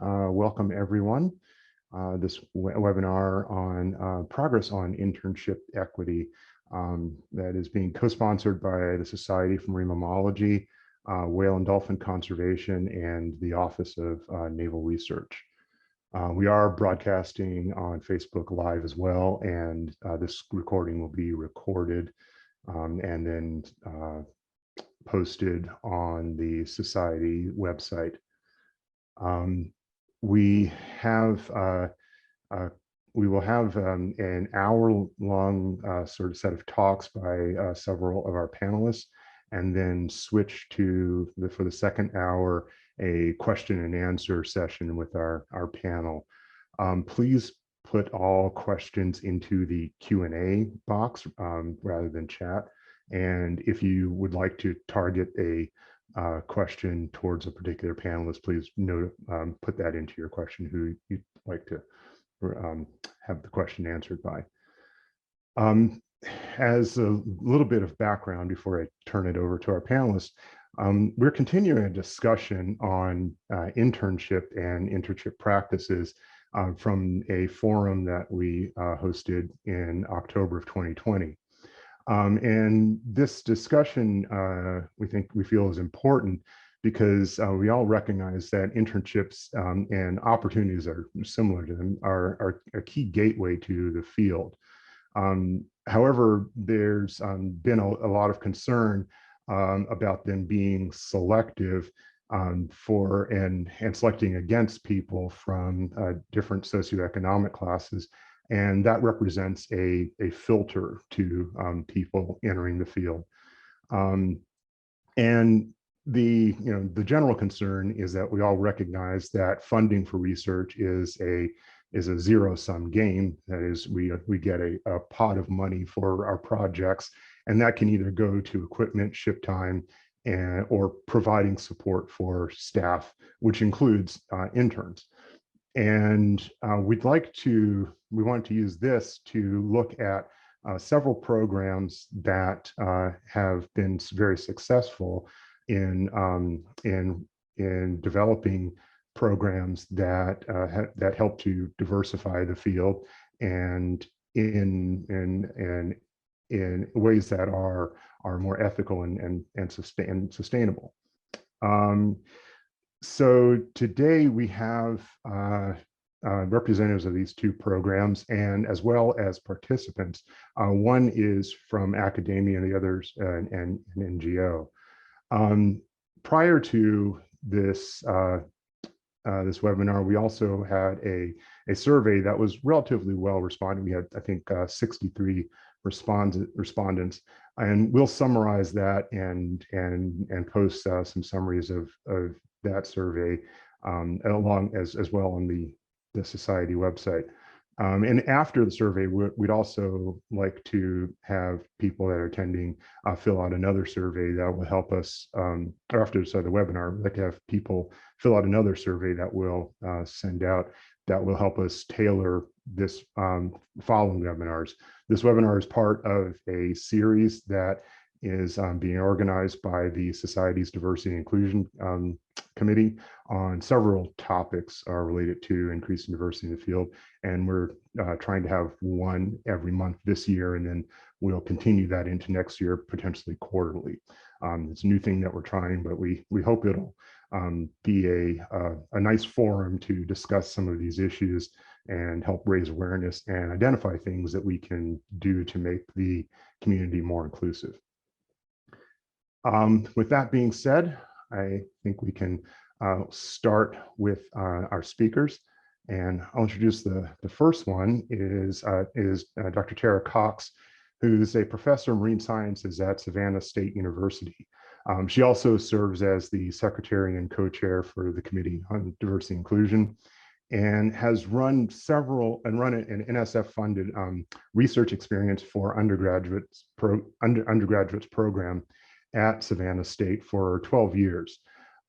Welcome everyone. This webinar on progress on internship equity that is being co-sponsored by the Society for Marine Mammalogy, Whale and Dolphin Conservation, and the Office of Naval Research. We are broadcasting on Facebook Live as well, and this recording will be recorded and then posted on the Society website. We will have an hour-long sort of set of talks by several of our panelists, and then switch to for the second hour a question and answer session with our panel. Please put all questions into the Q&A box rather than chat. And if you would like to target a question towards a particular panelist, please put that into your question who you'd like to have the question answered by. As a little bit of background before I turn it over to our panelists, we're continuing a discussion on internship and internship practices from a forum that we hosted in October of 2020. And this discussion, we feel is important because we all recognize that internships and opportunities are similar to them, are a key gateway to the field. However, there's been a lot of concern about them being selective for and selecting against people from different socioeconomic classes. And that represents a filter to people entering the field. And the general concern is that we all recognize that funding for research is a zero-sum game. That is, we get a pot of money for our projects, and that can either go to equipment, ship time, or providing support for staff, which includes interns. And we want to use this to look at several programs that have been very successful in developing programs that help to diversify the field and in ways that are more ethical and sustainable. So today we have representatives of these two programs, and as well as participants. One is from academia and the others an NGO. Prior to this this webinar, we also had a survey that was relatively well responded. We had, I think, 63 respondents, and we'll summarize that and post some summaries of that survey along as well on the Society website. And after the survey, we'd also like to have people that are attending fill out another survey that will help us, or after the webinar, we'd like to have people fill out another survey that we'll send out that will help us tailor this following webinars. This webinar is part of a series that is being organized by the Society's Diversity and Inclusion Committee on several topics related to increasing diversity in the field. And we're trying to have one every month this year, and then we'll continue that into next year, potentially quarterly. It's a new thing that we're trying, but we hope it'll be a nice forum to discuss some of these issues and help raise awareness and identify things that we can do to make the community more inclusive. With that being said, I think we can start with our speakers, and I'll introduce the first one is Dr. Tara Cox, who's a professor of marine sciences at Savannah State University. She also serves as the secretary and co-chair for the Committee on Diversity and Inclusion, and has run an NSF-funded research experience for undergraduates program at Savannah State for 12 years.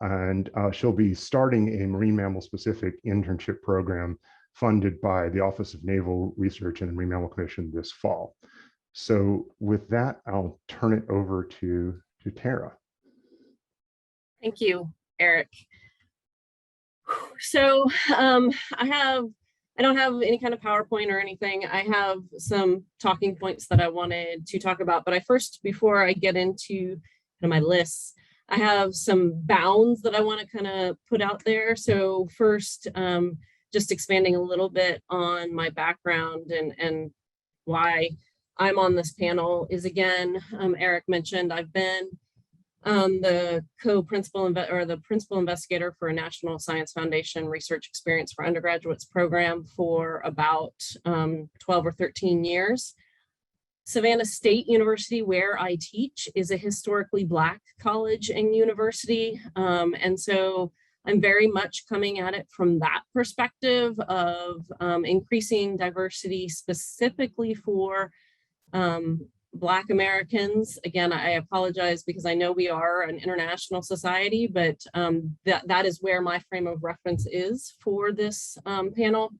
And she'll be starting a marine mammal specific internship program funded by the Office of Naval Research and the Marine Mammal Commission this fall. So with that, I'll turn it over to Tara. Thank you, Eric. So I don't have any kind of PowerPoint or anything. I have some talking points that I wanted to talk about, but before I get into my lists, I have some bounds that I want to kind of put out there. So first, just expanding a little bit on my background and why I'm on this panel is, again, Eric mentioned, I've been the principal investigator for a National Science Foundation Research Experience for Undergraduates program for about 12 or 13 years. Savannah State University, where I teach, is a historically Black college and university. And so I'm very much coming at it from that perspective of increasing diversity specifically for Black Americans. Again, I apologize because I know we are an international society, but that is where my frame of reference is for this panel.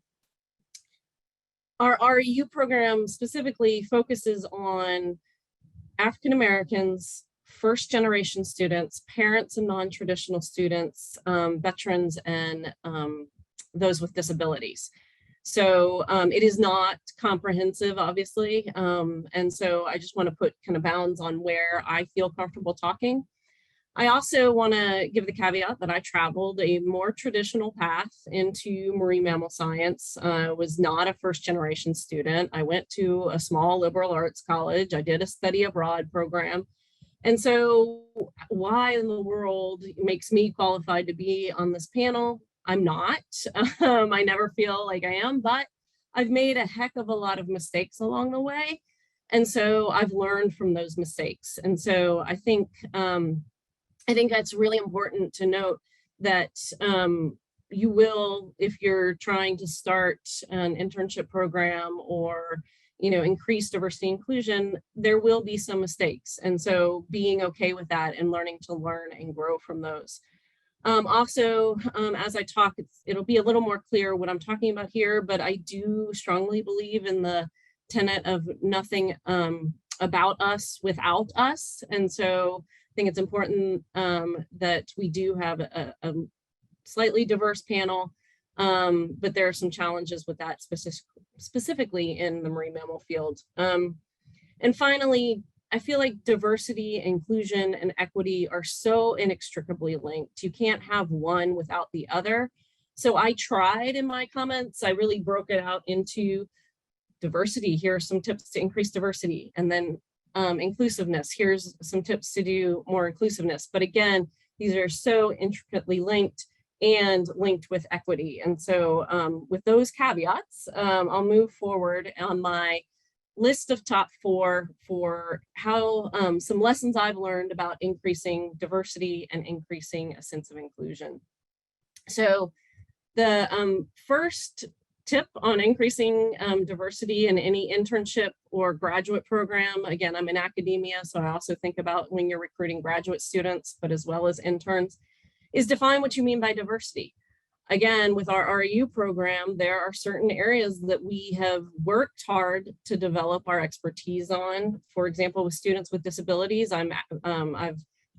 Our REU program specifically focuses on African Americans, first generation students, parents and non-traditional students, veterans, and those with disabilities. So it is not comprehensive, obviously. And so I just want to put kind of bounds on where I feel comfortable talking. I also want to give the caveat that I traveled a more traditional path into marine mammal science. I was not a first generation student. I went to a small liberal arts college. I did a study abroad program. And so why in the world makes me qualified to be on this panel? I'm not. I never feel like I am, but I've made a heck of a lot of mistakes along the way. And so I've learned from those mistakes. And so I think that's really important to note that you will, if you're trying to start an internship program or increase diversity inclusion, there will be some mistakes. And so being okay with that and learning to learn and grow from those. Also, as I talk, it'll be a little more clear what I'm talking about here, but I do strongly believe in the tenet of nothing about us without us. And so I think it's important that we do have a slightly diverse panel, but there are some challenges with that specifically in the marine mammal field. And finally, I feel like diversity, inclusion, and equity are so inextricably linked. You can't have one without the other. So I tried in my comments, I really broke it out into diversity. Here are some tips to increase diversity. And then inclusiveness, here's some tips to do more inclusiveness. But again, these are so intricately linked and linked with equity. And so with those caveats, I'll move forward on my list of top 4 for how some lessons I've learned about increasing diversity and increasing a sense of inclusion. So the first tip on increasing diversity in any internship or graduate program, again, I'm in academia, so I also think about when you're recruiting graduate students, but as well as interns, is define what you mean by diversity. Again, with our REU program, there are certain areas that we have worked hard to develop our expertise on. For example, with students with disabilities, I've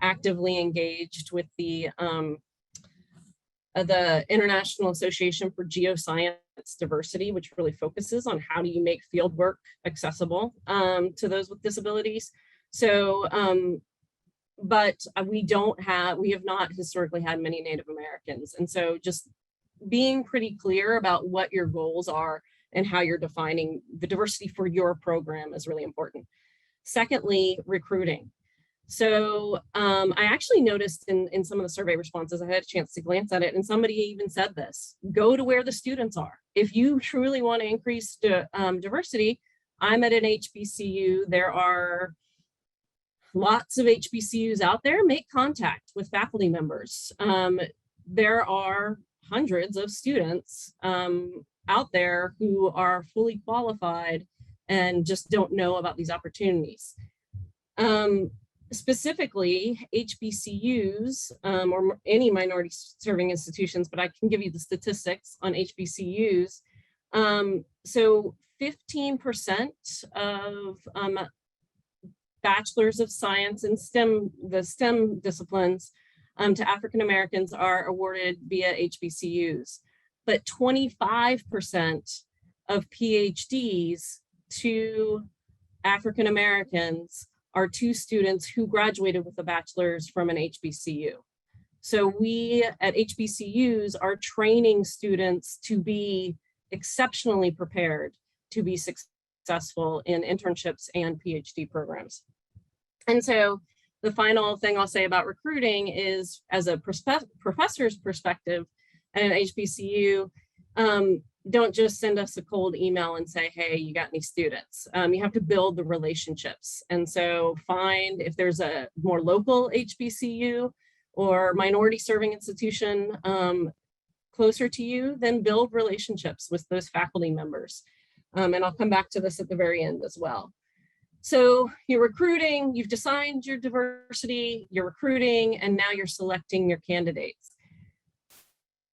actively engaged with the International Association for Geoscience Diversity, which really focuses on how do you make field work accessible to those with disabilities. So, but we have not historically had many Native Americans. And so just being pretty clear about what your goals are and how you're defining the diversity for your program is really important. Secondly, recruiting. So I actually noticed in some of the survey responses, I had a chance to glance at it, and somebody even said this: go to where the students are. If you truly want to increase diversity, I'm at an HBCU. There are lots of HBCUs out there. Make contact with faculty members. There are hundreds of students out there who are fully qualified and just don't know about these opportunities. Specifically, HBCUs or any minority serving institutions, but I can give you the statistics on HBCUs. So 15% of bachelors of science in the STEM disciplines to African Americans are awarded via HBCUs, but 25% of PhDs to African Americans are to students who graduated with a bachelor's from an HBCU. So we at HBCUs are training students to be exceptionally prepared to be successful in internships and PhD programs. And so the final thing I'll say about recruiting is, as a professor's perspective at an HBCU, don't just send us a cold email and say, hey, you got any students? You have to build the relationships. And so find, if there's a more local HBCU or minority serving institution closer to you, then build relationships with those faculty members. And I'll come back to this at the very end as well. So you're recruiting, you've defined your diversity, you're recruiting, and now you're selecting your candidates.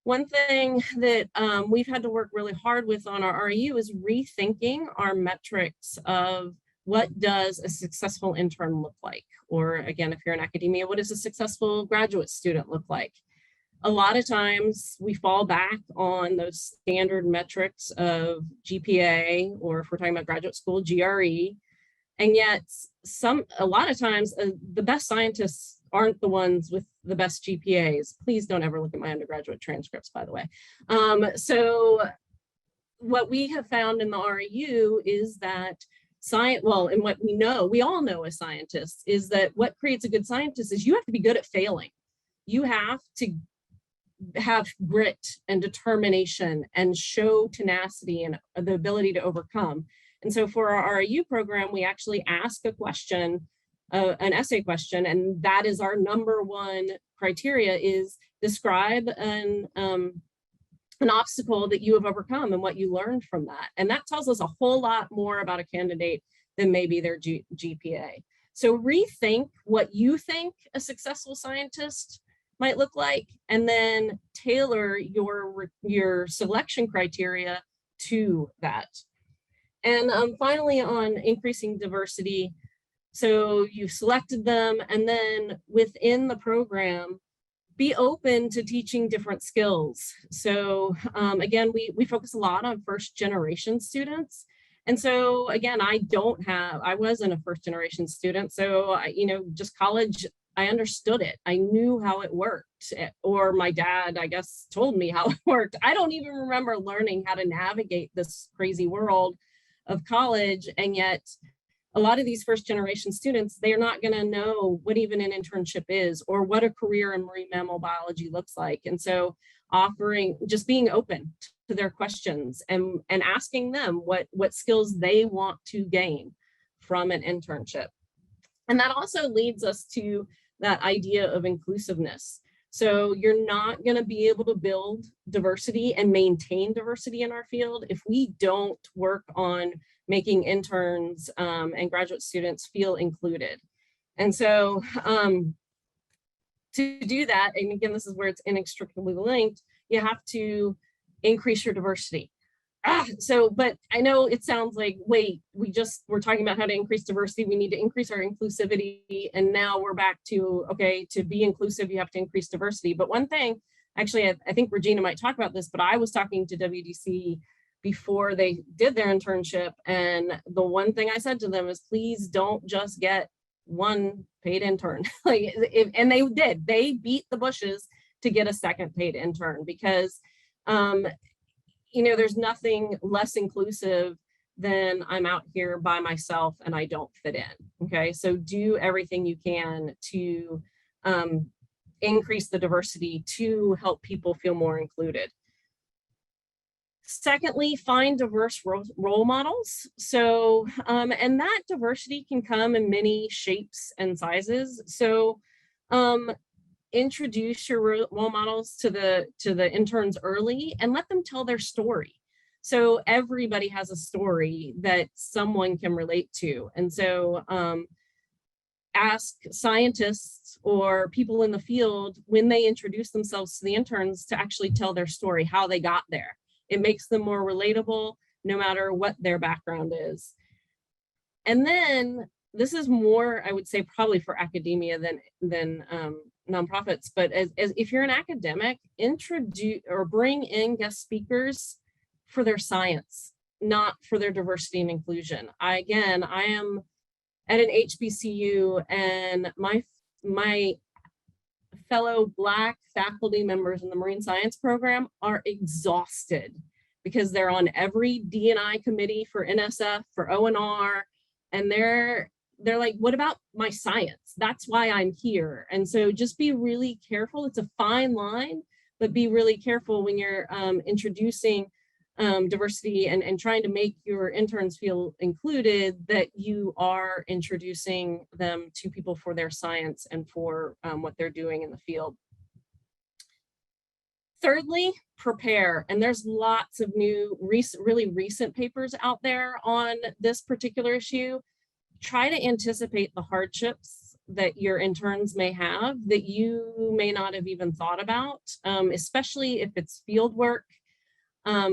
One thing that we've had to work really hard with on our REU is rethinking our metrics of what does a successful intern look like? Or again, if you're in academia, what does a successful graduate student look like? A lot of times we fall back on those standard metrics of GPA, or if we're talking about graduate school, GRE. And yet a lot of times the best scientists aren't the ones with the best GPAs. Please don't ever look at my undergraduate transcripts, by the way. So what we have found in the REU is that and what we all know as scientists, is that what creates a good scientist is you have to be good at failing. You have to have grit and determination and show tenacity and the ability to overcome. And so for our REU program, we actually ask a question, an essay question, and that is our number one criteria, is describe an obstacle that you have overcome and what you learned from that. And that tells us a whole lot more about a candidate than maybe their GPA. So rethink what you think a successful scientist might look like, and then tailor your selection criteria to that. And finally, on increasing diversity, so you've selected them, and then within the program, be open to teaching different skills. So again, we focus a lot on first generation students. And so again, I wasn't a first generation student. So, just college, I understood it. I knew how it worked, or my dad, I guess, told me how it worked. I don't even remember learning how to navigate this crazy world of college. And yet a lot of these first generation students, they're not going to know what even an internship is or what a career in marine mammal biology looks like. And so just being open to their questions and asking them what skills they want to gain from an internship. And that also leads us to that idea of inclusiveness. So you're not going to be able to build diversity and maintain diversity in our field if we don't work on making interns and graduate students feel included. And so to do that, and again, this is where it's inextricably linked, you have to increase your diversity. But I know it sounds like, wait, we're talking about how to increase diversity. We need to increase our inclusivity. And now we're back to, okay, to be inclusive, you have to increase diversity. But one thing, actually, I think Regina might talk about this, but I was talking to WDC before they did their internship. And the one thing I said to them is, please don't just get one paid intern. And they did, they beat the bushes to get a second paid intern, because there's nothing less inclusive than I'm out here by myself and I don't fit in. Okay, so do everything you can to increase the diversity to help people feel more included. Secondly, find diverse role models. So, and that diversity can come in many shapes and sizes. So, introduce your role models to the interns early and let them tell their story. So everybody has a story that someone can relate to. And so ask scientists or people in the field when they introduce themselves to the interns to actually tell their story, how they got there. It makes them more relatable no matter what their background is. And then this is more, I would say, probably for academia than nonprofits, but as if you're an academic, introduce or bring in guest speakers for their science, not for their diversity and inclusion. I am at an HBCU, and my fellow Black faculty members in the marine science program are exhausted because they're on every D&I committee for NSF, for ONR, and they're like, what about my science? That's why I'm here. And so just be really careful. It's a fine line, but be really careful when you're introducing diversity and trying to make your interns feel included, that you are introducing them to people for their science and for what they're doing in the field. Thirdly, prepare. And there's lots of new, really recent papers out there on this particular issue. Try to anticipate the hardships that your interns may have that you may not have even thought about, especially if it's field work.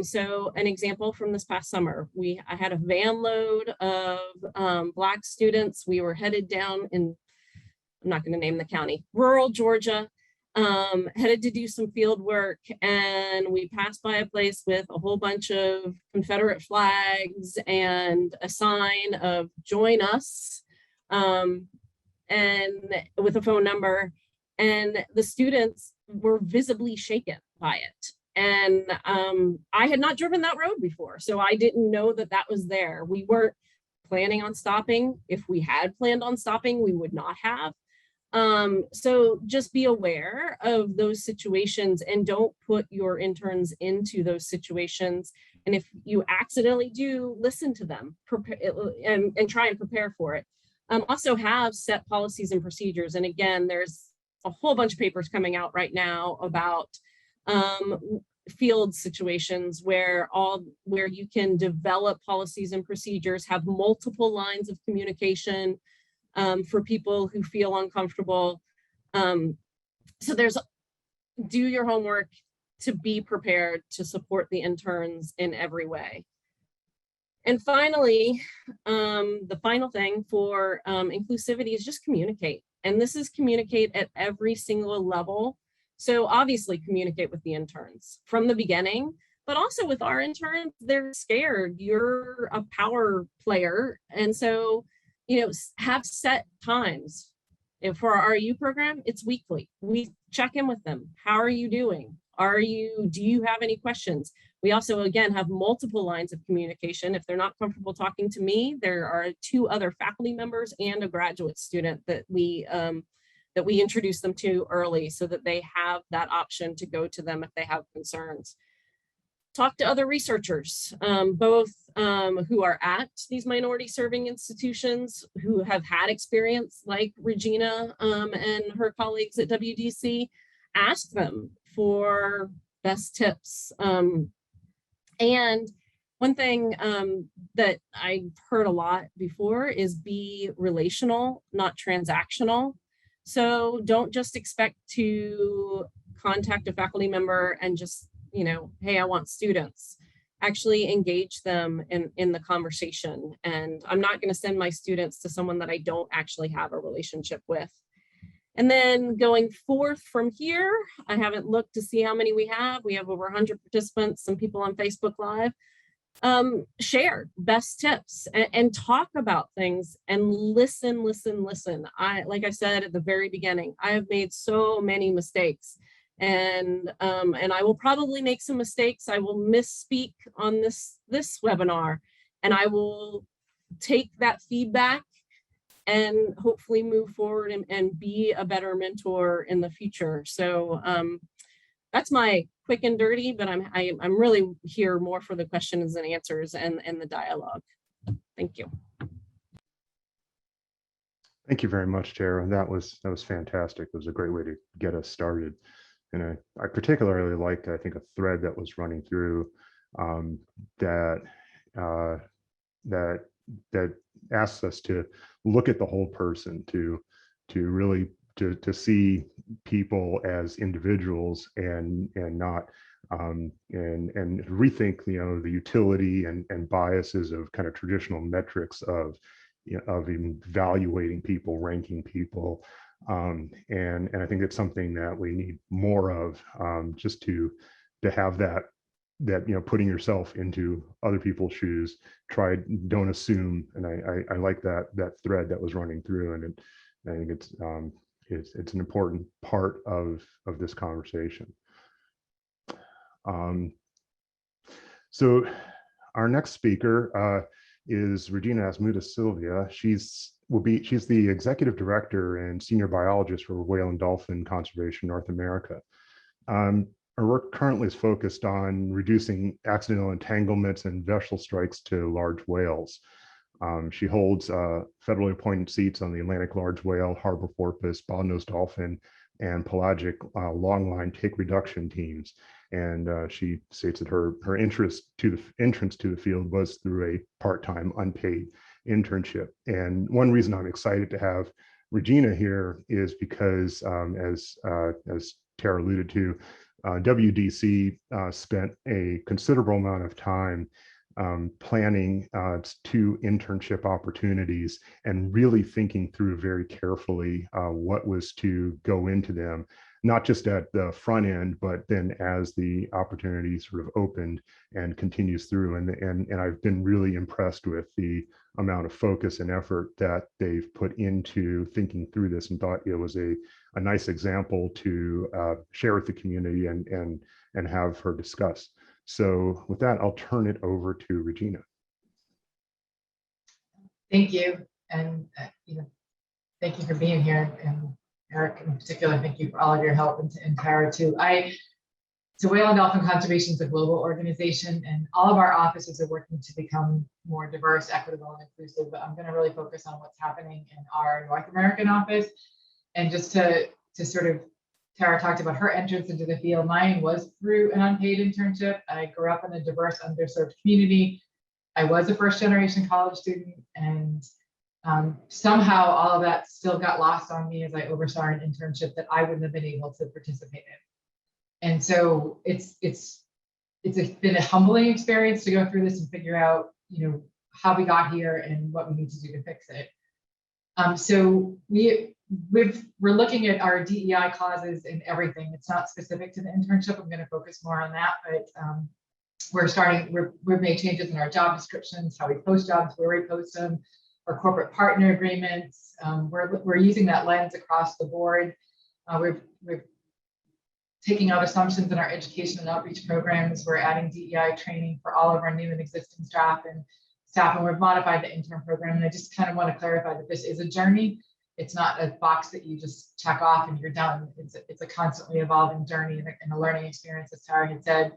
So an example from this past summer, I had a van load of Black students. We were headed down in, I'm not going to name the county, rural Georgia, headed to do some field work, and we passed by a place with a whole bunch of Confederate flags and a sign of "Join Us," and with a phone number, and the students were visibly shaken by it. And I had not driven that road before, so I didn't know that that was there. We weren't planning on stopping. If we had planned on stopping, we would not have. So just be aware of those situations and don't put your interns into those situations. And if you accidentally do, listen to them, prepare, and try and prepare for it. Also have set policies and procedures. And again, there's a whole bunch of papers coming out right now about field situations where you can develop policies and procedures, have multiple lines of communication for people who feel uncomfortable. So do your homework to be prepared to support the interns in every way. And finally, the final thing for inclusivity is just communicate. And this is communicate at every single level. So obviously communicate with the interns from the beginning, but also with our interns, they're scared. You're a power player. And so, have set times. And for our RU program, it's weekly. We check in with them. How are you doing? Do you have any questions? We also, again, have multiple lines of communication. If they're not comfortable talking to me, there are 2 other faculty members and a graduate student that we introduce them to early so that they have that option to go to them if they have concerns. Talk to other researchers, both who are at these minority serving institutions, who have had experience like Regina and her colleagues at WDC. Ask them for best tips. And one thing that I've heard a lot before is be relational, not transactional. So don't just expect to contact a faculty member and just, hey, I want students. Actually engage them in the conversation. And I'm not going to send my students to someone that I don't actually have a relationship with. And then going forth from here, I haven't looked to see how many we have. We have over 100 participants, some people on Facebook Live. Share best tips and talk about things and listen. Like I said at the very beginning, I have made so many mistakes, and I will probably make some mistakes. I will misspeak on this webinar, and I will take that feedback and hopefully move forward and be a better mentor in the future. So that's my quick and dirty, but I'm really here more for the questions and answers and the dialogue. Thank you. Thank you very much, Tara. That was fantastic. It was a great way to get us started. And I particularly liked, I think, a thread that was running through that asks us to look at the whole person, to really to see people as individuals and not and rethink the utility and biases of kind of traditional metrics of evaluating people, ranking people. And I think it's something that we need more of, just to have that putting yourself into other people's shoes, don't assume. And I like that thread that was running through, and I think it's an important part of this conversation. So our next speaker is Regina Asmuda Silvia. She's the executive director and senior biologist for Whale and Dolphin Conservation North America. Her work currently is focused on reducing accidental entanglements and vessel strikes to large whales. She holds federally appointed seats on the Atlantic large whale, harbor porpoise, bottlenose dolphin, and pelagic longline take reduction teams. And she states that her entrance to the field was through a part-time unpaid internship. And one reason I'm excited to have Regina here is because, as Tara alluded to, WDC spent a considerable amount of time planning 2 internship opportunities and really thinking through very carefully what was to go into them, not just at the front end, but then as the opportunity sort of opened and continues through. And I've been really impressed with the amount of focus and effort that they've put into thinking through this, and thought it was a nice example to share with the community and have her discuss. So with that, I'll turn it over to Regina. Thank you. And thank you for being here. And Eric in particular, thank you for all of your help, and Tara too. So Whale and Dolphin Conservation is a global organization, and all of our offices are working to become more diverse, equitable, and inclusive. But I'm going to really focus on what's happening in our North American office. And just to sort of, Tara talked about her entrance into the field. Mine was through an unpaid internship. I grew up in a diverse, underserved community. I was a first-generation college student, and somehow all of that still got lost on me as I oversaw an internship that I wouldn't have been able to participate in. And so it's been a humbling experience to go through this and figure out, how we got here and what we need to do to fix it. So we're looking at our DEI clauses and everything. It's not specific to the internship. I'm going to focus more on that, but we've made changes in our job descriptions, how we post jobs, where we post them, our corporate partner agreements. We're using that lens across the board. We're taking out assumptions in our education and outreach programs. We're adding DEI training for all of our new and existing staff, and we've modified the intern program. And I just kind of want to clarify that this is a journey. It's not a box that you just check off and you're done. It's a constantly evolving journey and a learning experience, as Tara had said.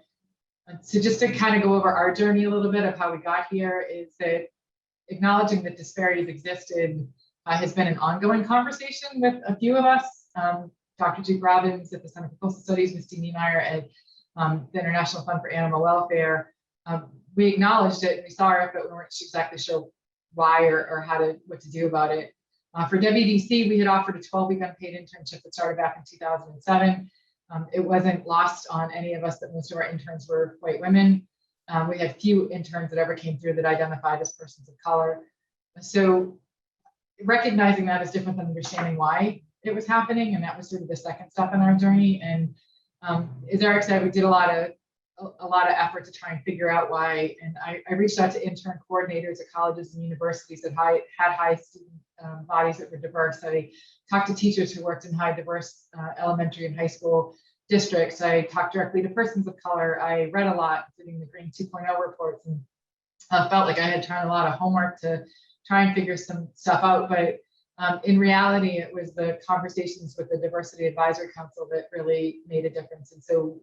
So just to kind of go over our journey a little bit of how we got here, is that acknowledging that disparities existed has been an ongoing conversation with a few of us. Dr. Duke Robbins at the Center for Coastal Studies, Ms. Steve Niemeyer at the International Fund for Animal Welfare. We acknowledged it, we saw it, but we weren't exactly sure why or what to do about it. For WDC, we had offered a 12-week unpaid internship that started back in 2007. It wasn't lost on any of us that most of our interns were white women. We had few interns that ever came through that identified as persons of color. So recognizing that is different than understanding why it was happening, and that was sort of the second step in our journey. And as Eric said, we did a lot of effort to try and figure out why. And I reached out to intern coordinators at colleges and universities that had high student bodies that were diverse. I talked to teachers who worked in high diverse elementary and high school districts. I talked directly to persons of color. I read a lot, including the Green 2.0 reports, and felt like I had done a lot of homework to try and figure some stuff out. But in reality, it was the conversations with the Diversity Advisory Council that really made a difference. And so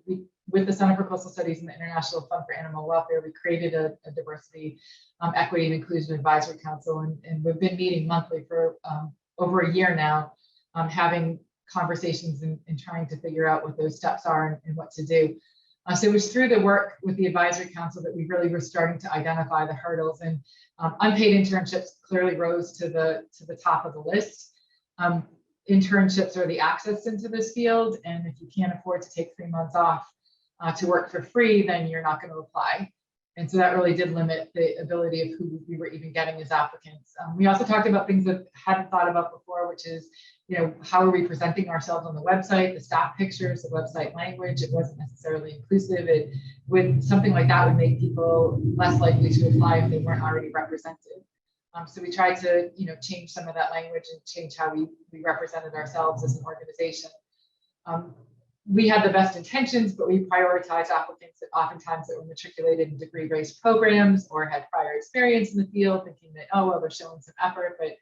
with the Center for Coastal Studies and the International Fund for Animal Welfare, we created a diversity, equity, and inclusion advisory council. And we've been meeting monthly for over a year now, having conversations and trying to figure out what those steps are and what to do. So it was through the work with the advisory council that we really were starting to identify the hurdles, and unpaid internships clearly rose to the top of the list. Internships are the access into this field, and if you can't afford to take 3 months off to work for free, then you're not going to apply. And so that really did limit the ability of who we were even getting as applicants. We also talked about things that I hadn't thought about before, which is how are we presenting ourselves on the website, the staff pictures, the website language. It wasn't necessarily inclusive. Something like that would make people less likely to apply if they weren't already represented. So we tried to, change some of that language and change how we represented ourselves as an organization. We had the best intentions, but we prioritized applicants that oftentimes that were matriculated in degree-based programs or had prior experience in the field, thinking that, oh, well, they're showing some effort, but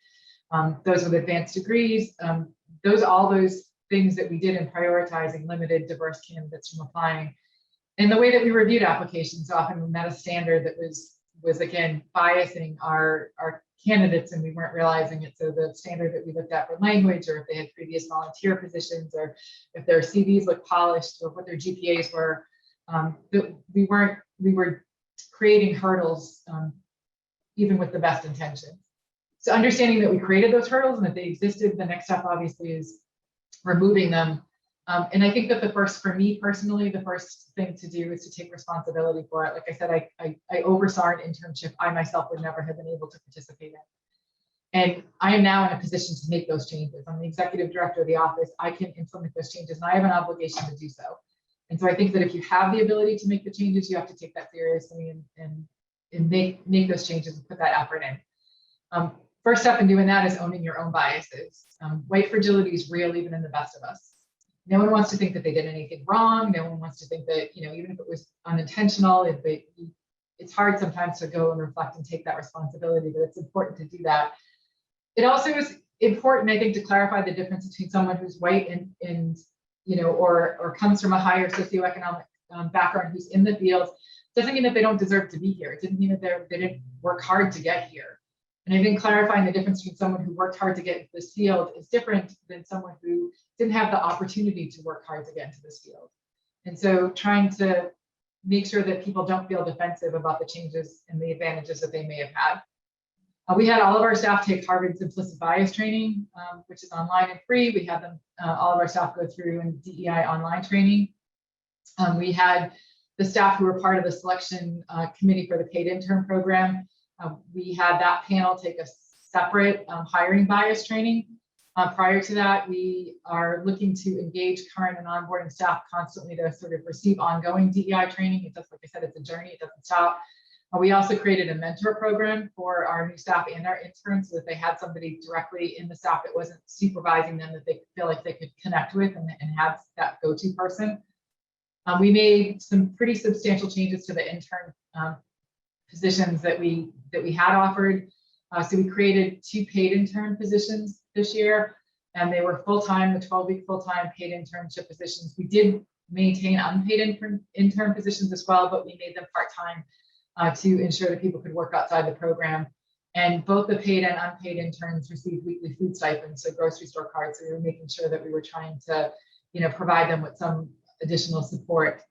those with advanced degrees, all those things that we did in prioritizing limited diverse candidates from applying. And the way that we reviewed applications often met a standard that was again biasing our candidates, and we weren't realizing it. So the standard that we looked at for language, or if they had previous volunteer positions, or if their CVs looked polished, or what their GPAs were, we were creating hurdles even with the best intentions. So understanding that we created those hurdles and that they existed, the next step obviously is removing them. And I think that for me personally, the first thing to do is to take responsibility for it. Like I said, I oversaw an internship I myself would never have been able to participate in. And I am now in a position to make those changes. I'm the executive director of the office. I can implement those changes, and I have an obligation to do so. And so I think that if you have the ability to make the changes, you have to take that seriously and make those changes and put that effort in. First step in doing that is owning your own biases. White fragility is real, even in the best of us. No one wants to think that they did anything wrong. No one wants to think that, even if it was unintentional, it's hard sometimes to go and reflect and take that responsibility, but it's important to do that. It also is important, I think, to clarify the difference between someone who's white and or comes from a higher socioeconomic background who's in the field. Doesn't mean that they don't deserve to be here. It doesn't mean that they didn't work hard to get here. And I think clarifying the difference between someone who worked hard to get into this field is different than someone who didn't have the opportunity to work hard to get into this field. And so trying to make sure that people don't feel defensive about the changes and the advantages that they may have had. We had all of our staff take Harvard's implicit bias training, which is online and free. We had them, all of our staff go through and DEI online training. We had the staff who were part of the selection committee for the paid intern program. We had that panel take a separate hiring bias training. Prior to that, we are looking to engage current and onboarding staff constantly to sort of receive ongoing DEI training. It's just, like I said, it's a journey, it doesn't stop. We also created a mentor program for our new staff and our interns so that they had somebody directly in the staff that wasn't supervising them, that they feel like they could connect with and have that go-to person. We made some pretty substantial changes to the intern positions that we had offered. So we created 2 paid intern positions this year, and they were full-time, the 12-week full-time paid internship positions. We did maintain unpaid intern positions as well, but we made them part-time to ensure that people could work outside the program. And both the paid and unpaid interns received weekly food stipends, so grocery store cards. So we were making sure that we were trying to, provide them with some additional support.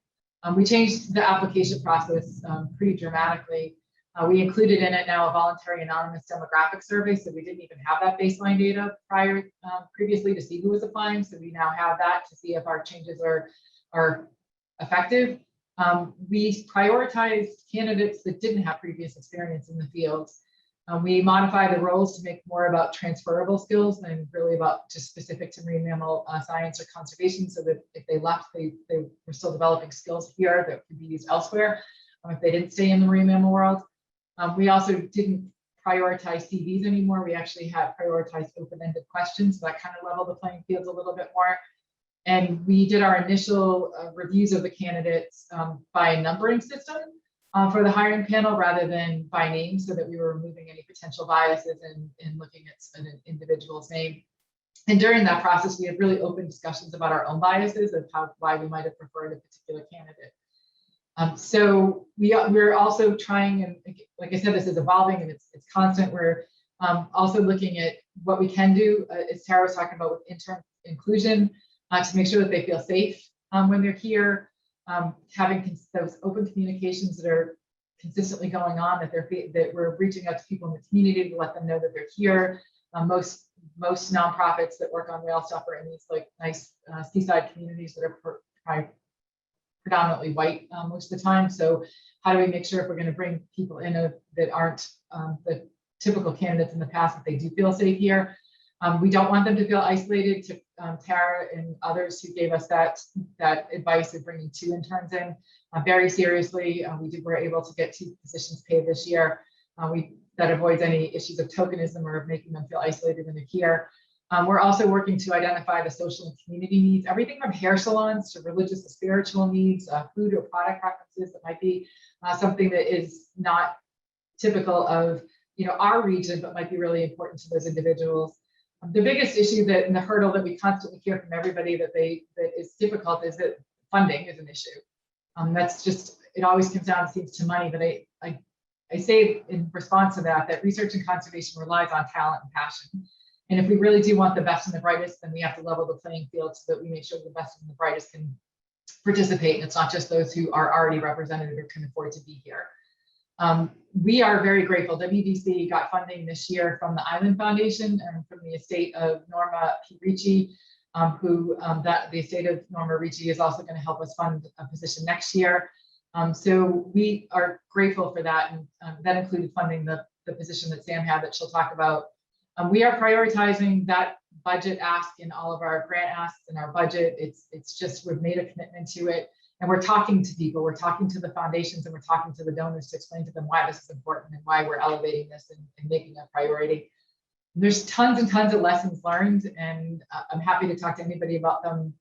We changed the application process pretty dramatically. We included in it now a voluntary anonymous demographic survey, so we didn't even have that baseline data previously to see who was applying. So we now have that to see if our changes are effective. We prioritized candidates that didn't have previous experience in the field. We modified the roles to make more about transferable skills than really about just specific to marine mammal science or conservation, so that if they left, they were still developing skills here that could be used elsewhere if they didn't stay in the marine mammal world. We also didn't prioritize CVs anymore. We actually had prioritized open-ended questions, so that kind of leveled the playing field a little bit more. And we did our initial reviews of the candidates by a numbering system for the hiring panel rather than by name, so that we were removing any potential biases and looking at an individual's name. And during that process, we had really open discussions about our own biases of why we might have preferred a particular candidate. So we're also trying, and like I said, this is evolving and it's constant. We're also looking at what we can do, as Tara was talking about, with intern inclusion, to make sure that they feel safe when they're here, having those open communications that are consistently going on, that we're reaching out to people in the community to let them know that they're here. Most nonprofits that work on whale stuff are in these like nice seaside communities that are predominantly white most of the time. So how do we make sure, if we're going to bring people in that aren't the typical candidates in the past, that they do feel safe here? We don't want them to feel isolated. To Tara and others who gave us that advice of bringing 2 interns in very seriously. We were able to get 2 positions paid this year. That avoids any issues of tokenism or of making them feel isolated when they're here. We're also working to identify the social and community needs, everything from hair salons to religious and spiritual needs, food or product preferences that might be something that is not typical of our region, but might be really important to those individuals. The biggest issue and the hurdle that we constantly hear from everybody that is difficult is that funding is an issue. That's just, it always comes down, it seems, to money. But I say in response to that research and conservation relies on talent and passion. And if we really do want the best and the brightest, then we have to level the playing field so that we make sure the best and the brightest can participate. And it's not just those who are already represented or can afford to be here. We are very grateful. WDC got funding this year from the Island Foundation and from the estate of Norma P. Ricci, the estate of Norma Ricci is also going to help us fund a position next year. So we are grateful for that, and that included funding the position that Sam had that she'll talk about. We are prioritizing that budget ask in all of our grant asks in our budget. It's just, we've made a commitment to it, and we're talking to people, we're talking to the foundations, and we're talking to the donors to explain to them why this is important and why we're elevating this and making it a priority. There's tons and tons of lessons learned, and I'm happy to talk to anybody about them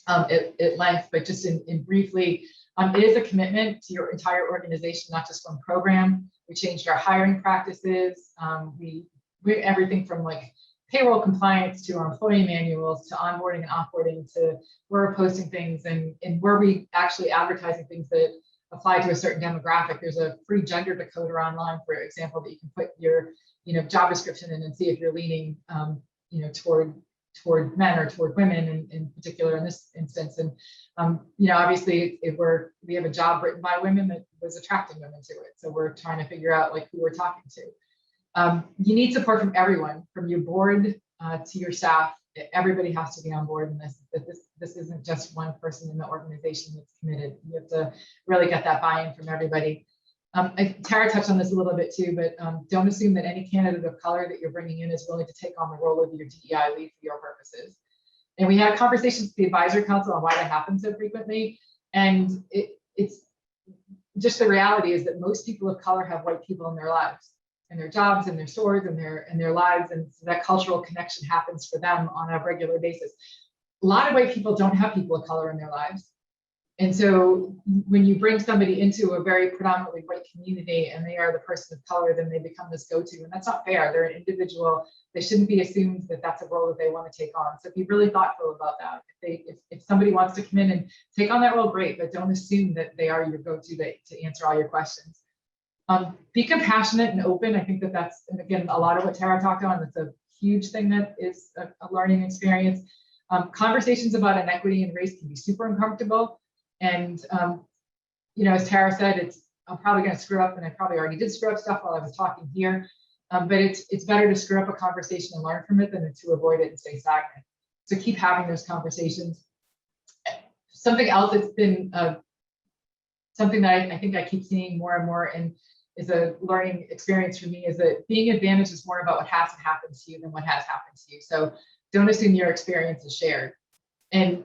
at length, but just in briefly, it is a commitment to your entire organization, not just one program. We changed our hiring practices. We everything from like payroll compliance to our employee manuals to onboarding and offboarding to where we're posting things and where we actually advertising things that apply to a certain demographic. There's a free gender decoder online, for example, that you can put your job description in and see if you're leaning toward men or toward women in particular in this instance. And obviously if we have a job written by women that was attracting women to it. So we're trying to figure out like who we're talking to. You need support from everyone, from your board to your staff. Everybody has to be on board in this. This isn't just one person in the organization that's committed. You have to really get that buy-in from everybody. Tara touched on this a little bit too, but don't assume that any candidate of color that you're bringing in is willing to take on the role of your DEI lead for your purposes. And we had conversations with the advisory council on why that happens so frequently. And it's just the reality is that most people of color have white people in their lives, in their jobs, in their stores, in their lives. And so that cultural connection happens for them on a regular basis. A lot of white people don't have people of color in their lives. And so when you bring somebody into a very predominantly white community and they are the person of color, then they become this go-to, and that's not fair. They're an individual. They shouldn't be assumed that that's a role that they want to take on. So be really thoughtful about that. If somebody wants to come in and take on that role, great, but don't assume that they are your go-to to answer all your questions. Be compassionate and open. I think that's, and again, a lot of what Tara talked on, that's a huge thing that is a learning experience. Conversations about inequity and race can be super uncomfortable. And, as Tara said, I'm probably going to screw up, and I probably already did screw up stuff while I was talking here, but it's better to screw up a conversation and learn from it than to avoid it and stay stagnant. So keep having those conversations. Something else that's been something that I think I keep seeing more and more and is a learning experience for me is that being advantaged is more about what hasn't happened to you than what has happened to you. So don't assume your experience is shared. And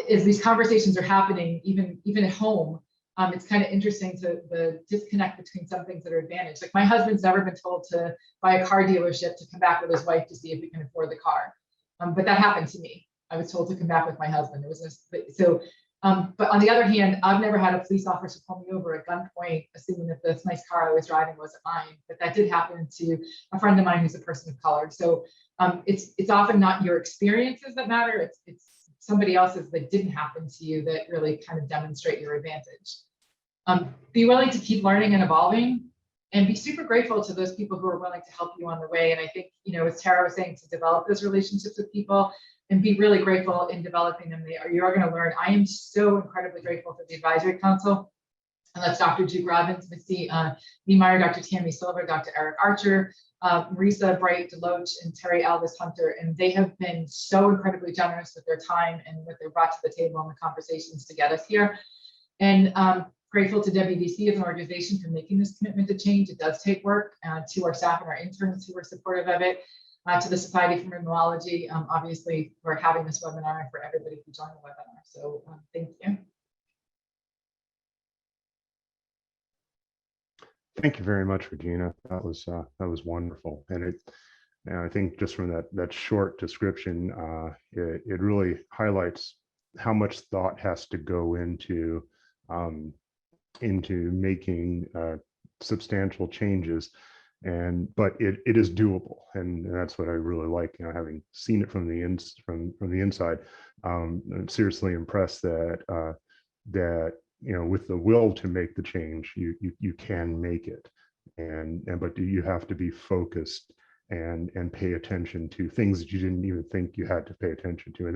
as these conversations are happening, even at home, it's kind of interesting to the disconnect between some things that are advantaged. Like my husband's never been told to buy a car dealership to come back with his wife to see if he can afford the car. But that happened to me. I was told to come back with my husband. It was but on the other hand, I've never had a police officer pull me over at gunpoint, assuming that this nice car I was driving wasn't mine. But that did happen to a friend of mine who's a person of color. So it's often not your experiences that matter. It's somebody else's that didn't happen to you that really kind of demonstrate your advantage. Be willing to keep learning and evolving, and be super grateful to those people who are willing to help you on the way. And I think, as Tara was saying, to develop those relationships with people and be really grateful in developing them. You are going to learn. I am so incredibly grateful for the advisory council. And that's Dr. Duke Robbins, Misty Niemeyer, Dr. Tammy Silver, Dr. Eric Archer, Marisa Bright DeLoach, and Terry Alvis Hunter. And they have been so incredibly generous with their time and what they've brought to the table and the conversations to get us here. And grateful to WDC as an organization for making this commitment to change. It does take work, to our staff and our interns who are supportive of it. to the Society for Marine Mammalogy. Obviously, we're having this webinar for everybody who joined the webinar. So thank you. Thank you very much, Regina. That was wonderful, and I think just from that short description, it really highlights how much thought has to go into making substantial changes, but it is doable, and that's what I really like. Having seen it from the inside, I'm seriously impressed that with the will to make the change, you can make it, but you have to be focused and pay attention to things that you didn't even think you had to pay attention to,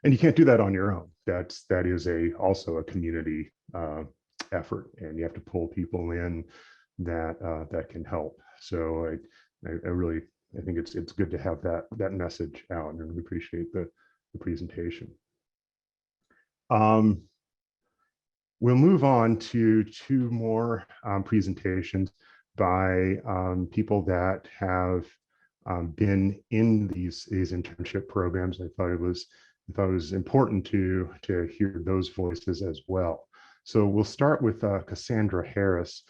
and you can't do that on your own. That is also a community effort, and you have to pull people in that can help. So I think it's good to have that message out, and we appreciate the presentation. We'll move on to two more presentations by people that have been in these internship programs. I thought it was important to hear those voices as well. So we'll start with Cassandra Harris,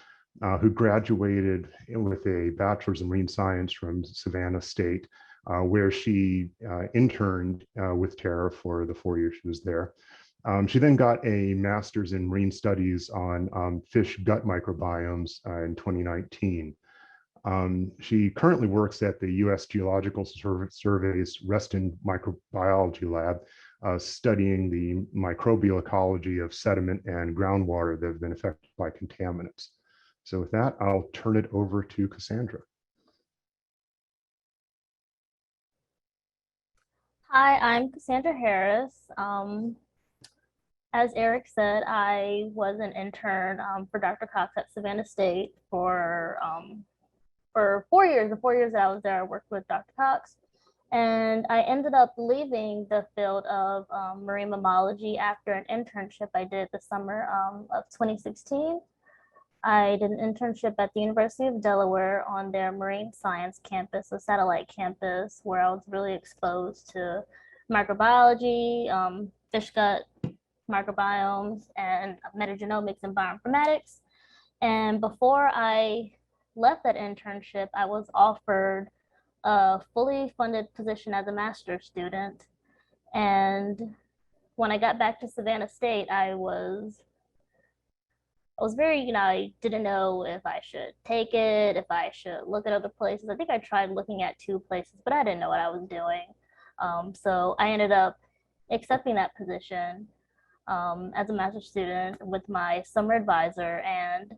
who graduated with a bachelor's in marine science from Savannah State, where she interned with Tara for the 4 years she was there. She then got a master's in marine studies on fish gut microbiomes in 2019. She currently works at the U.S. Geological Survey's Reston Microbiology Lab, studying the microbial ecology of sediment and groundwater that have been affected by contaminants. So with that, I'll turn it over to Cassandra. Hi, I'm Cassandra Harris. As Eric said, I was an intern for Dr. Cox at Savannah State for 4 years. The 4 years that I was there, I worked with Dr. Cox. And I ended up leaving the field of marine mammalogy after an internship I did the summer of 2016. I did an internship at the University of Delaware on their marine science campus, a satellite campus, where I was really exposed to microbiology, fish gut microbiomes, and metagenomics and bioinformatics. And before I left that internship, I was offered a fully funded position as a master's student. And when I got back to Savannah State, I was very, I didn't know if I should take it, if I should look at other places. I think I tried looking at 2 places, but I didn't know what I was doing. So I ended up accepting that position as a master's student with my summer advisor, and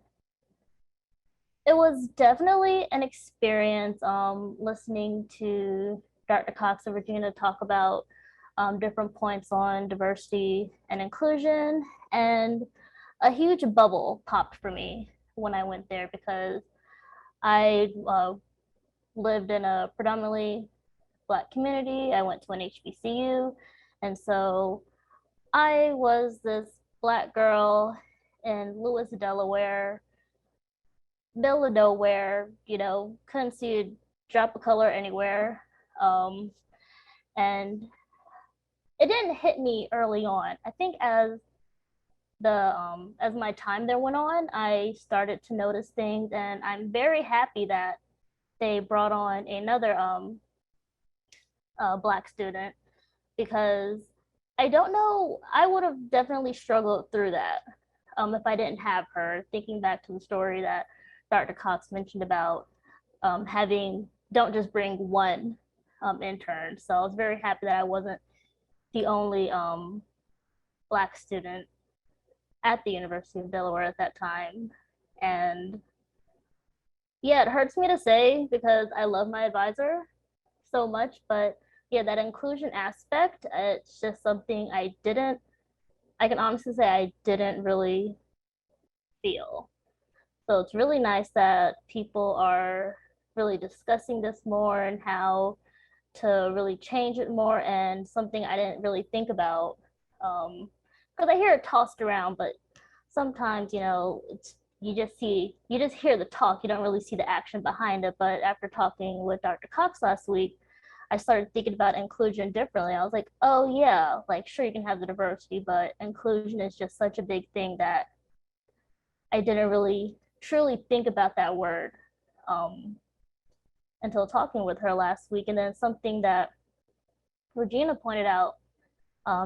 it was definitely an experience listening to Dr. Cox and Regina talk about different points on diversity and inclusion, and a huge bubble popped for me when I went there, because I lived in a predominantly Black community. I went to an HBCU, and so I was this Black girl in Lewis, Delaware, middle of nowhere, couldn't see a drop of color anywhere. And it didn't hit me early on. I think as my time there went on, I started to notice things, and I'm very happy that they brought on another Black student, because I don't know, I would have definitely struggled through that if I didn't have her. Thinking back to the story that Dr. Cox mentioned about don't just bring one intern. So I was very happy that I wasn't the only Black student at the University of Delaware at that time. And yeah, it hurts me to say, because I love my advisor so much, but yeah, that inclusion aspect, it's just something I can honestly say I didn't really feel. So it's really nice that people are really discussing this more and how to really change it more, and something I didn't really think about, because I hear it tossed around, but sometimes, you just hear the talk, you don't really see the action behind it. But after talking with Dr. Cox last week, I started thinking about inclusion differently. I was like, oh yeah, like sure you can have the diversity, but inclusion is just such a big thing that I didn't really truly think about that word um, until talking with her last week. And then something that Regina pointed out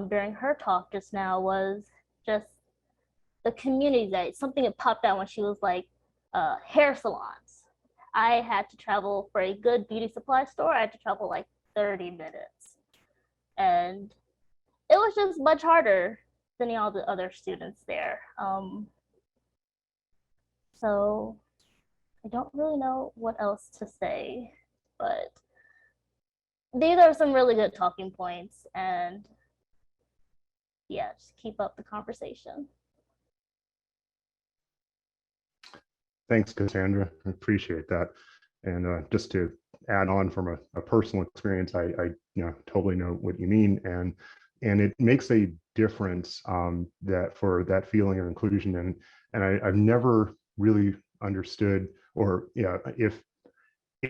during her talk just now was just the community, that something that popped out when she was like hair salons. I had to travel for a good beauty supply store. I had to travel like 30 minutes. And it was just much harder than all the other students there. So I don't really know what else to say, but these are some really good talking points. And yeah, just keep up the conversation. Thanks, Cassandra. I appreciate that. And just to add on from a personal experience, I totally know what you mean, and it makes a difference that for that feeling of inclusion. And I've never really understood, or if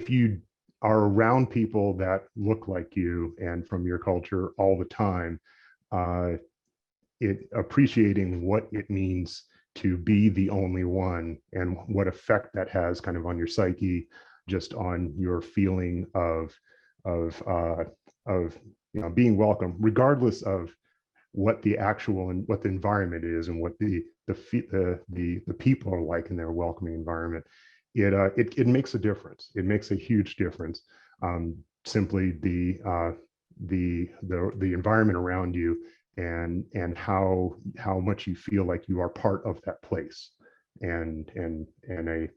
you are around people that look like you and from your culture all the time, appreciating what it means to be the only one and what effect that has kind of on your psyche, just on your feeling of being welcome, regardless of what the actual and what the environment is and what the people are like in their welcoming environment. It makes a difference. It makes a huge difference. Simply the environment around you and how much you feel like you are part of that place and a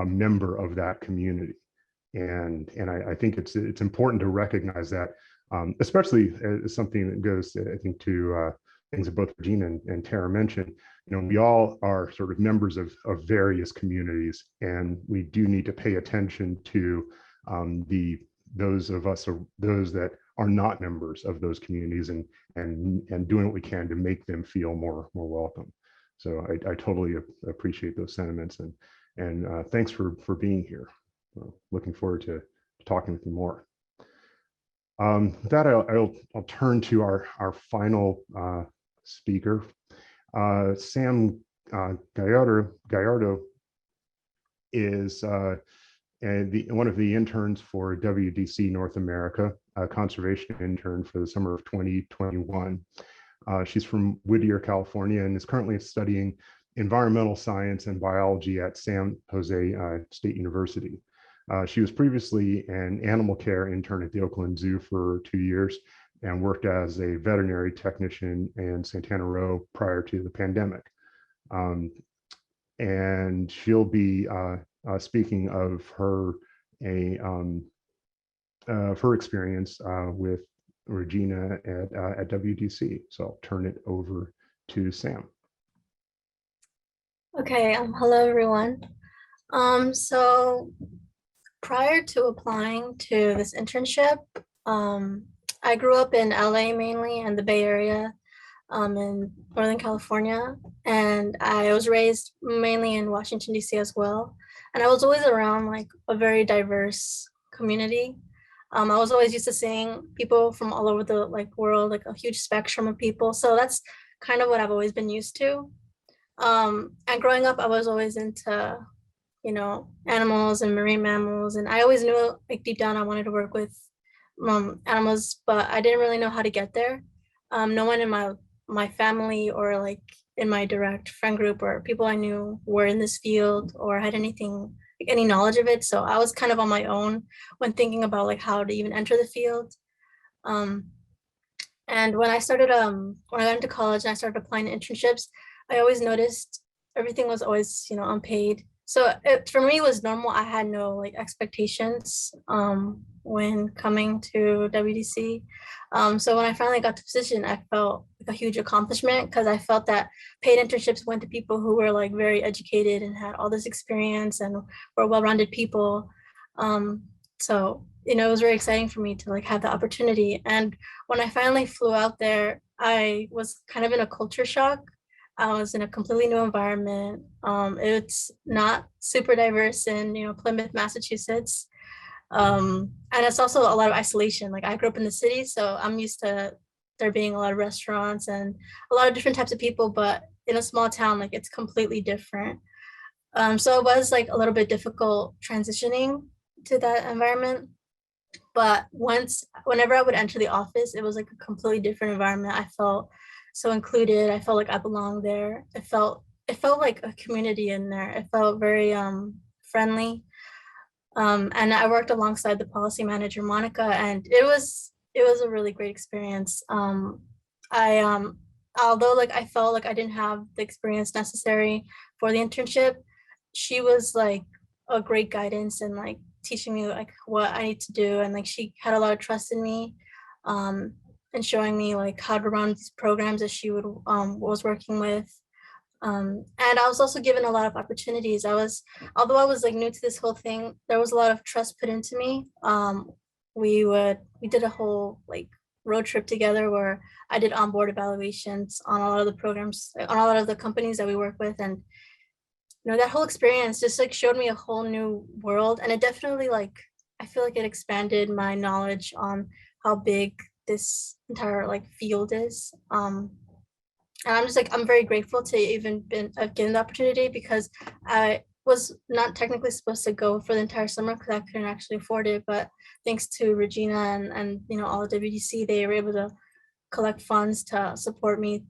member of that community. And I think it's important to recognize that, especially as something that goes, I think, to things that both Regina and Tara mentioned. We all are sort of members of various communities, and we do need to pay attention to those that are not members of those communities, and doing what we can to make them feel more welcome. So I totally appreciate those sentiments, and thanks for being here. Looking forward to talking with you more. With that, I'll turn to our final speaker, Sam Gallardo is one of the interns for WDC North America, a conservation intern for the summer of 2021. She's from Whittier, California, and is currently studying environmental science and biology at San Jose State University. She was previously an animal care intern at the Oakland Zoo for 2 years and worked as a veterinary technician in Santana Row prior to the pandemic. And she'll be speaking of her experience with Regina at WDC. So I'll turn it over to Sam. Okay, hello everyone. So prior to applying to this internship, I grew up in LA mainly and the Bay Area in Northern California, and I was raised mainly in Washington, D.C. as well. And I was always around like a very diverse community. I was always used to seeing people from all over the world, like a huge spectrum of people. So that's kind of what I've always been used to. And growing up, I was always into, animals and marine mammals. And I always knew, like, deep down, I wanted to work with animals, but I didn't really know how to get there. No one in my family or like in my direct friend group or people I knew were in this field or had any knowledge of it. So I was kind of on my own when thinking about like how to even enter the field. And when I got into college and I started applying to internships, I always noticed everything was always, unpaid. So for me, it was normal. I had no like expectations when coming to WDC. So when I finally got the position, I felt like a huge accomplishment because I felt that paid internships went to people who were like very educated and had all this experience and were well-rounded people. So, it was very exciting for me to like have the opportunity. And when I finally flew out there, I was kind of in a culture shock. I was in a completely new environment. It's not super diverse in, Plymouth, Massachusetts. And it's also a lot of isolation. Like I grew up in the city, so I'm used to there being a lot of restaurants and a lot of different types of people, but in a small town, like it's completely different. So it was like a little bit difficult transitioning to that environment. But whenever I would enter the office, it was like a completely different environment. I felt so included. I felt like I belonged there. It felt like a community in there. It felt very friendly. And I worked alongside the policy manager, Monica, and it was a really great experience. I although like I felt like I didn't have the experience necessary for the internship, she was like a great guidance and like teaching me like what I need to do, and like she had a lot of trust in me, um, and showing me like how to run these programs that she would was working with. And I was also given a lot of opportunities. Although I was like new to this whole thing, there was a lot of trust put into me. We did a whole like road trip together where I did onboard evaluations on a lot of the programs, on a lot of the companies that we work with. And that whole experience just like showed me a whole new world. And it definitely like, I feel like it expanded my knowledge on how big this entire like field is. And I'm just like, I'm very grateful to even been given the opportunity, because I was not technically supposed to go for the entire summer because I couldn't actually afford it. But thanks to Regina and all the WDC, they were able to collect funds to support me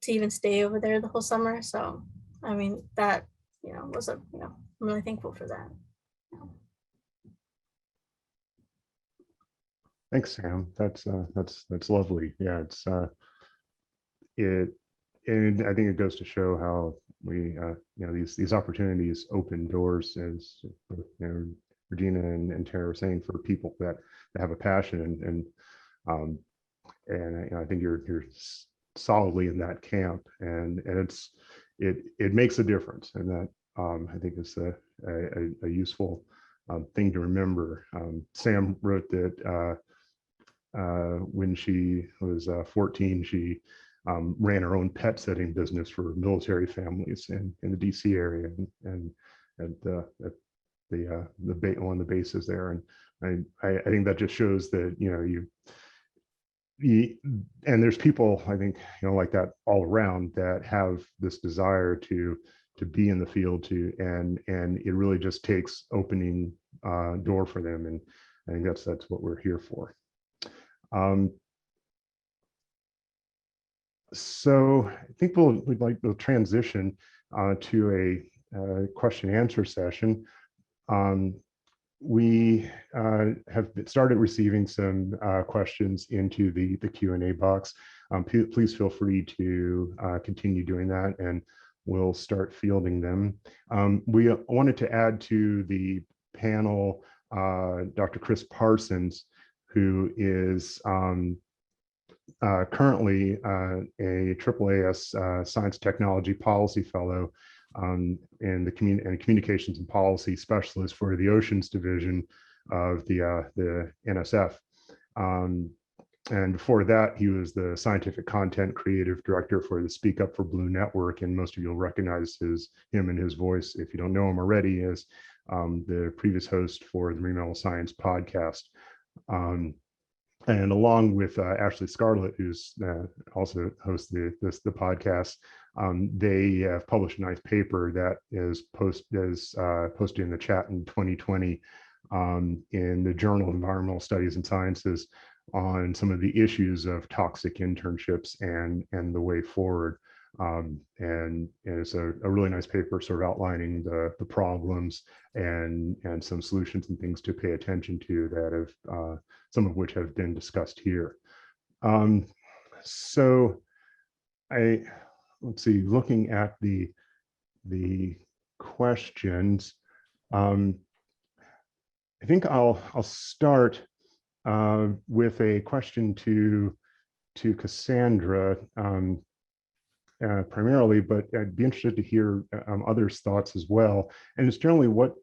to even stay over there the whole summer. So, I mean, that, I'm really thankful for that. Thanks, Sam. That's lovely. Yeah, and I think it goes to show how we these opportunities open doors, as Regina and Tara were saying, for people that have a passion, and I think you're solidly in that camp, and it makes a difference, and that I think is a useful thing to remember. Sam wrote that when she was 14, she ran her own pet setting business for military families in the DC area, and at one of the bases there. And I think that just shows that and there's people, I think, like that all around, that have this desire to be in the field and it really just takes opening door for them, and I think that's what we're here for. So I think we'll transition to a question and answer session. We have started receiving some questions into the Q&A box. Please feel free to continue doing that, and we'll start fielding them. We wanted to add to the panel Dr. Chris Parsons, who is currently a AAAS Science Technology Policy Fellow and Communications and Policy Specialist for the Oceans Division of the NSF. And before that, he was the Scientific Content Creative Director for the Speak Up for Blue Network, and most of you will recognize him and his voice, if you don't know him already, as the previous host for the Marine Mammal Science podcast. And along with Ashley Scarlett, who's also hosts the podcast, they have published a nice paper that is posted in the chat in 2020 in the Journal of Environmental Studies and Sciences on some of the issues of toxic internships and the way forward. And it's a really nice paper, sort of outlining the problems and some solutions and things to pay attention to that have some of which have been discussed here. So let's see, looking at the questions, I think I'll start with a question to Cassandra primarily, but I'd be interested to hear others' thoughts as well. And it's generally what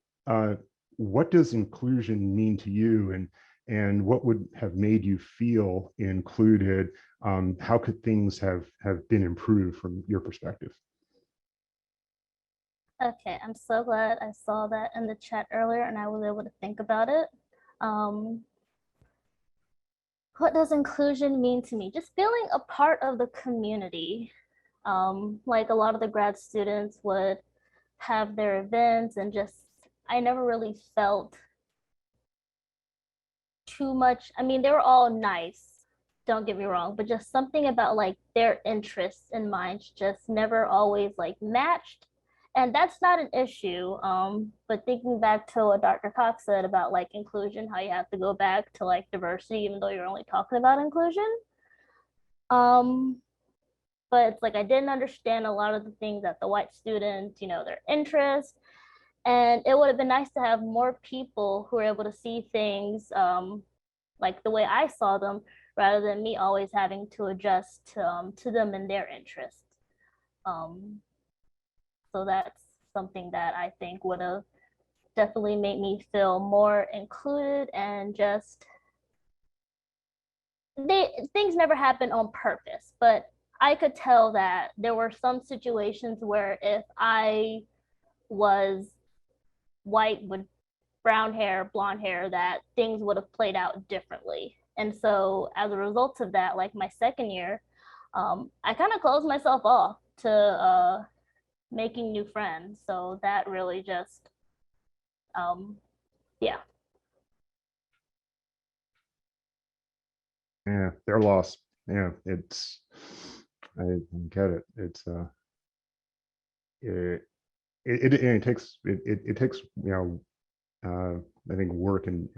does inclusion mean to you, and what would have made you feel included? How could things have been improved from your perspective? Okay, I'm so glad I saw that in the chat earlier and I was able to think about it. Um, what does inclusion mean to me? Just feeling a part of the community. Like a lot of the grad students would have their events and just, I never really felt too much. I mean, they were all nice, don't get me wrong, but just something about like their interests and mine just never always like matched. And that's not an issue. But thinking back to what Dr. Cox said about like inclusion, how you have to go back to like diversity, even though you're only talking about inclusion. But it's like I didn't understand a lot of the things that the white students, you know, their interests. And it would have been nice to have more people who are able to see things like the way I saw them, rather than me always having to adjust to them and their interests. So that's something that I think would have definitely made me feel more included, and just things never happen on purpose, but I could tell that there were some situations where if I was white with brown hair, blonde hair, that things would have played out differently. And so as a result of that, like my second year, I kind of closed myself off to making new friends. So that really just, yeah. Yeah, their loss. Yeah, I get it. It takes it takes, I think work and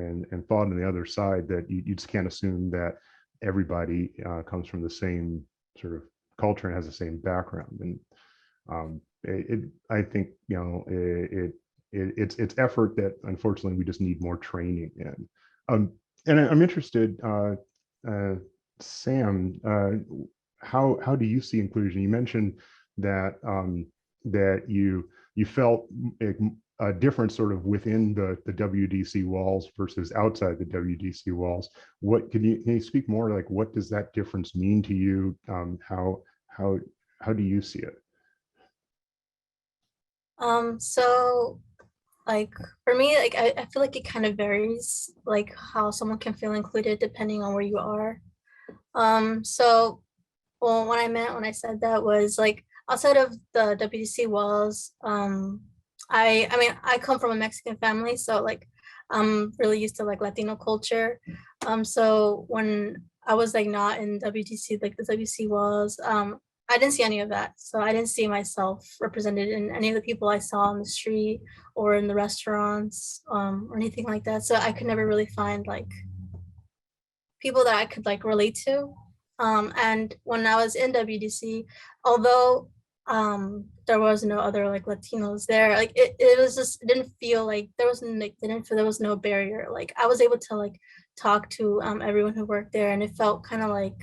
thought on the other side, that you just can't assume that everybody comes from the same sort of culture and has the same background. And I think, it's effort that unfortunately we just need more training in. And I'm interested, Sam, how do you see inclusion? You mentioned that that you felt a difference sort of within the WDC walls versus outside the WDC walls. What can you speak more, like what does that difference mean to you? How do you see it? So like for me, like I feel like it kind of varies, like how someone can feel included depending on where you are. So well, what I meant when I said that was like outside of the WDC walls, I mean I come from a Mexican family, so like I'm really used to like Latino culture. So when I was like not in WDC, like the WC walls, I didn't see any of that. So I didn't see myself represented in any of the people I saw on the street or in the restaurants, or anything like that. So I could never really find like people that I could like relate to. And when I was in WDC, although there was no other like Latinos there, like it was just, it didn't feel like there was like didn't feel there was no barrier. Like I was able to like talk to everyone who worked there, and it felt kind of like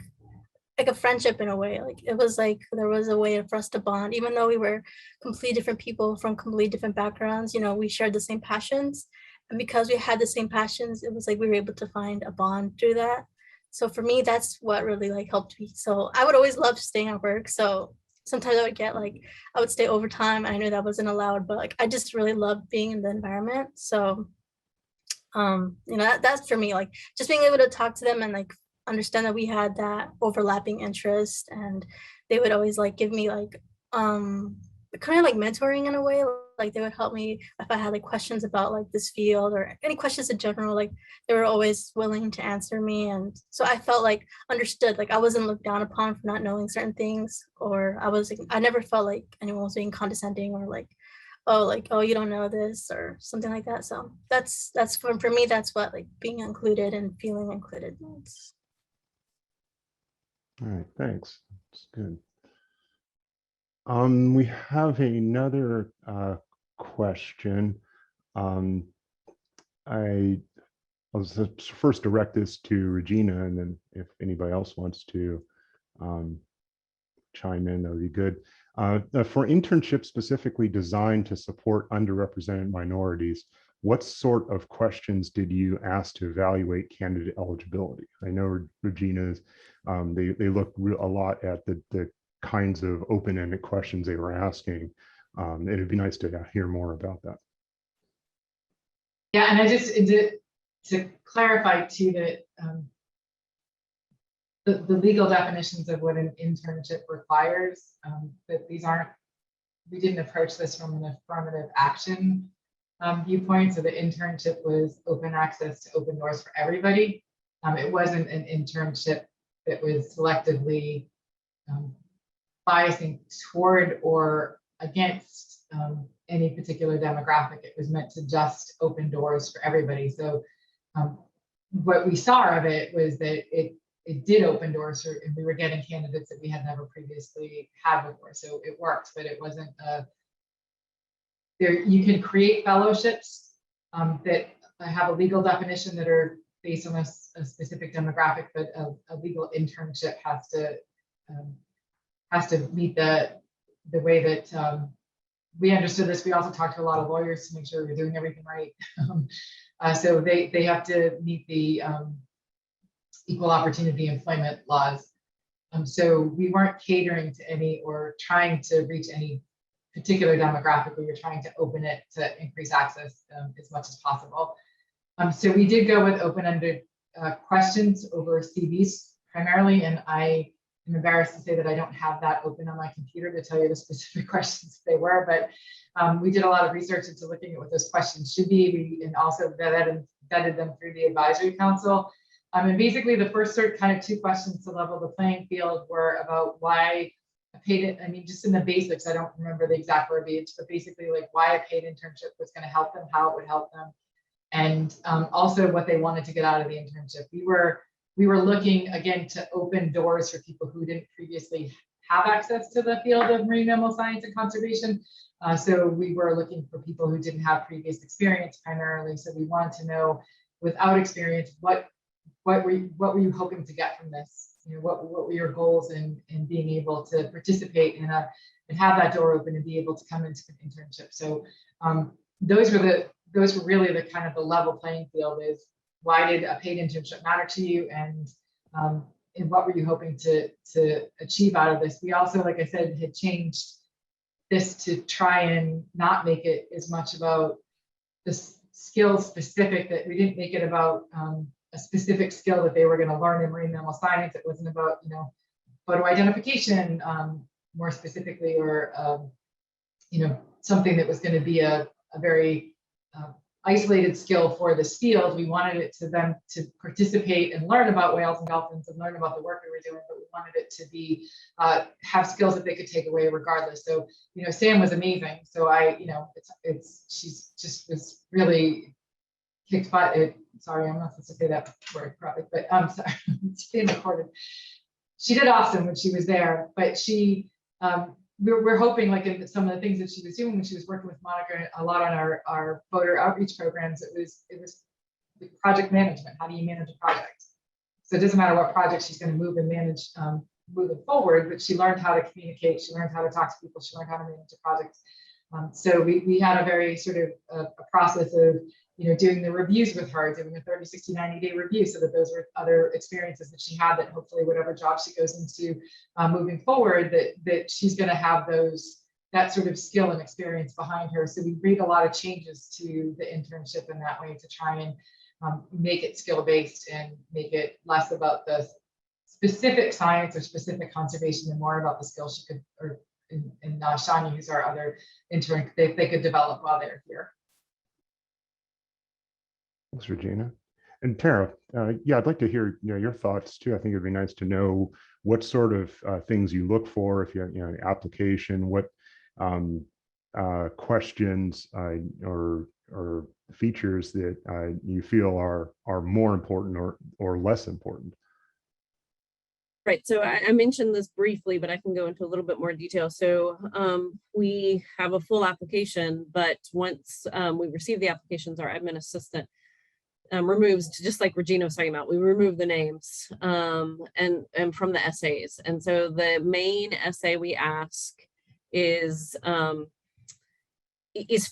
a friendship in a way. Like it was like there was a way for us to bond, even though we were completely different people from completely different backgrounds. You know, we shared the same passions, and because we had the same passions, it was like we were able to find a bond through that. So for me, that's what really like helped me. So I would always love staying at work. So sometimes I would get like I would stay overtime. I knew that wasn't allowed, but like I just really loved being in the environment. So you know, that's for me, like just being able to talk to them and like understand that we had that overlapping interest, and they would always like give me like kind of like mentoring in a way. Like they would help me if I had like questions about like this field or any questions in general. Like they were always willing to answer me, and so I felt like understood. Like I wasn't looked down upon for not knowing certain things, or I never felt like anyone was being condescending or like, oh, you don't know this or something like that. So that's for me, that's what like being included and feeling included means. All right, thanks. That's good. We have another question. I'll first direct this to Regina, and then if anybody else wants to chime in, that would be good. For internships specifically designed to support underrepresented minorities, what sort of questions did you ask to evaluate candidate eligibility? I know Regina's, they looked a lot at the kinds of open-ended questions they were asking. It'd be nice to hear more about that. Yeah, and to clarify too that the legal definitions of what an internship requires, that these aren't, we didn't approach this from an affirmative action viewpoint. So the internship was open access to open doors for everybody. It wasn't an internship that was selectively biasing toward or against any particular demographic. It was meant to just open doors for everybody. So what we saw of it was that it did open doors for, and we were getting candidates that we had never previously had before. So it worked, but it wasn't there. You can create fellowships that have a legal definition that are based on a specific demographic, but a legal internship has to meet the way that we understood this. We also talked to a lot of lawyers to make sure we're doing everything right. So they have to meet the equal opportunity employment laws. So we weren't catering to any or trying to reach any particular demographic. We were trying to open it to increase access as much as possible. So we did go with open-ended questions over CVs primarily, and I am embarrassed to say that I don't have that open on my computer to tell you the specific questions they were, but we did a lot of research into looking at what those questions should be. And also vetted them through the advisory council. And basically the first kind of two questions to level the playing field were about why a paid, I mean, just in the basics, I don't remember the exact verbiage, but basically like why a paid internship was going to help them, how it would help them, and also what they wanted to get out of the internship. We were looking again to open doors for people who didn't previously have access to the field of marine mammal science and conservation. So we were looking for people who didn't have previous experience primarily. So we wanted to know, without experience, what were you hoping to get from this? You know, what were your goals in being able to participate in and have that door open and be able to come into an internship. So those were really the kind of the level playing field. Is why did a paid internship matter to you, and what were you hoping to achieve out of this? We also, like I said, had changed this to try and not make it as much about the skill specific, that we didn't make it about a specific skill that they were going to learn in marine mammal science. It wasn't about, you know, photo identification more specifically, or you know, something that was going to be a very isolated skill for this field. We wanted it to them to participate and learn about whales and dolphins and learn about the work we were doing, but we wanted it to be have skills that they could take away regardless. So, you know, Sam was amazing. So you know, she's just was really kicked butt. Sorry, I'm not supposed to say that word probably, but I'm sorry, it's being recorded. She did awesome when she was there, but she we're hoping, like in some of the things that she was doing when she was working with Monica a lot on our voter outreach programs, it was project management. How do you manage a project? So it doesn't matter what project she's going to move and manage moving forward, but she learned how to communicate, she learned how to talk to people, she learned how to manage a project. So we had a very sort of a process of, you know, doing the reviews with her, doing a 30, 60, 90-day review, so that those were other experiences that she had, that hopefully whatever job she goes into moving forward, that she's going to have that sort of skill and experience behind her. So we made a lot of changes to the internship in that way to try and make it skill-based and make it less about the specific science or specific conservation and more about the skills she could, or and Shani, who's our other intern, they could develop while they're here. Thanks, Regina. And Tara, yeah, I'd like to hear, you know, your thoughts too. I think it'd be nice to know what sort of things you look for if you have, you know, an application, what questions or features that you feel are more important or less important. Right, so I mentioned this briefly, but I can go into a little bit more detail. So we have a full application, but once we receive the applications, our admin assistant removes, just like Regina was talking about, we remove the names and from the essays. And so the main essay we ask is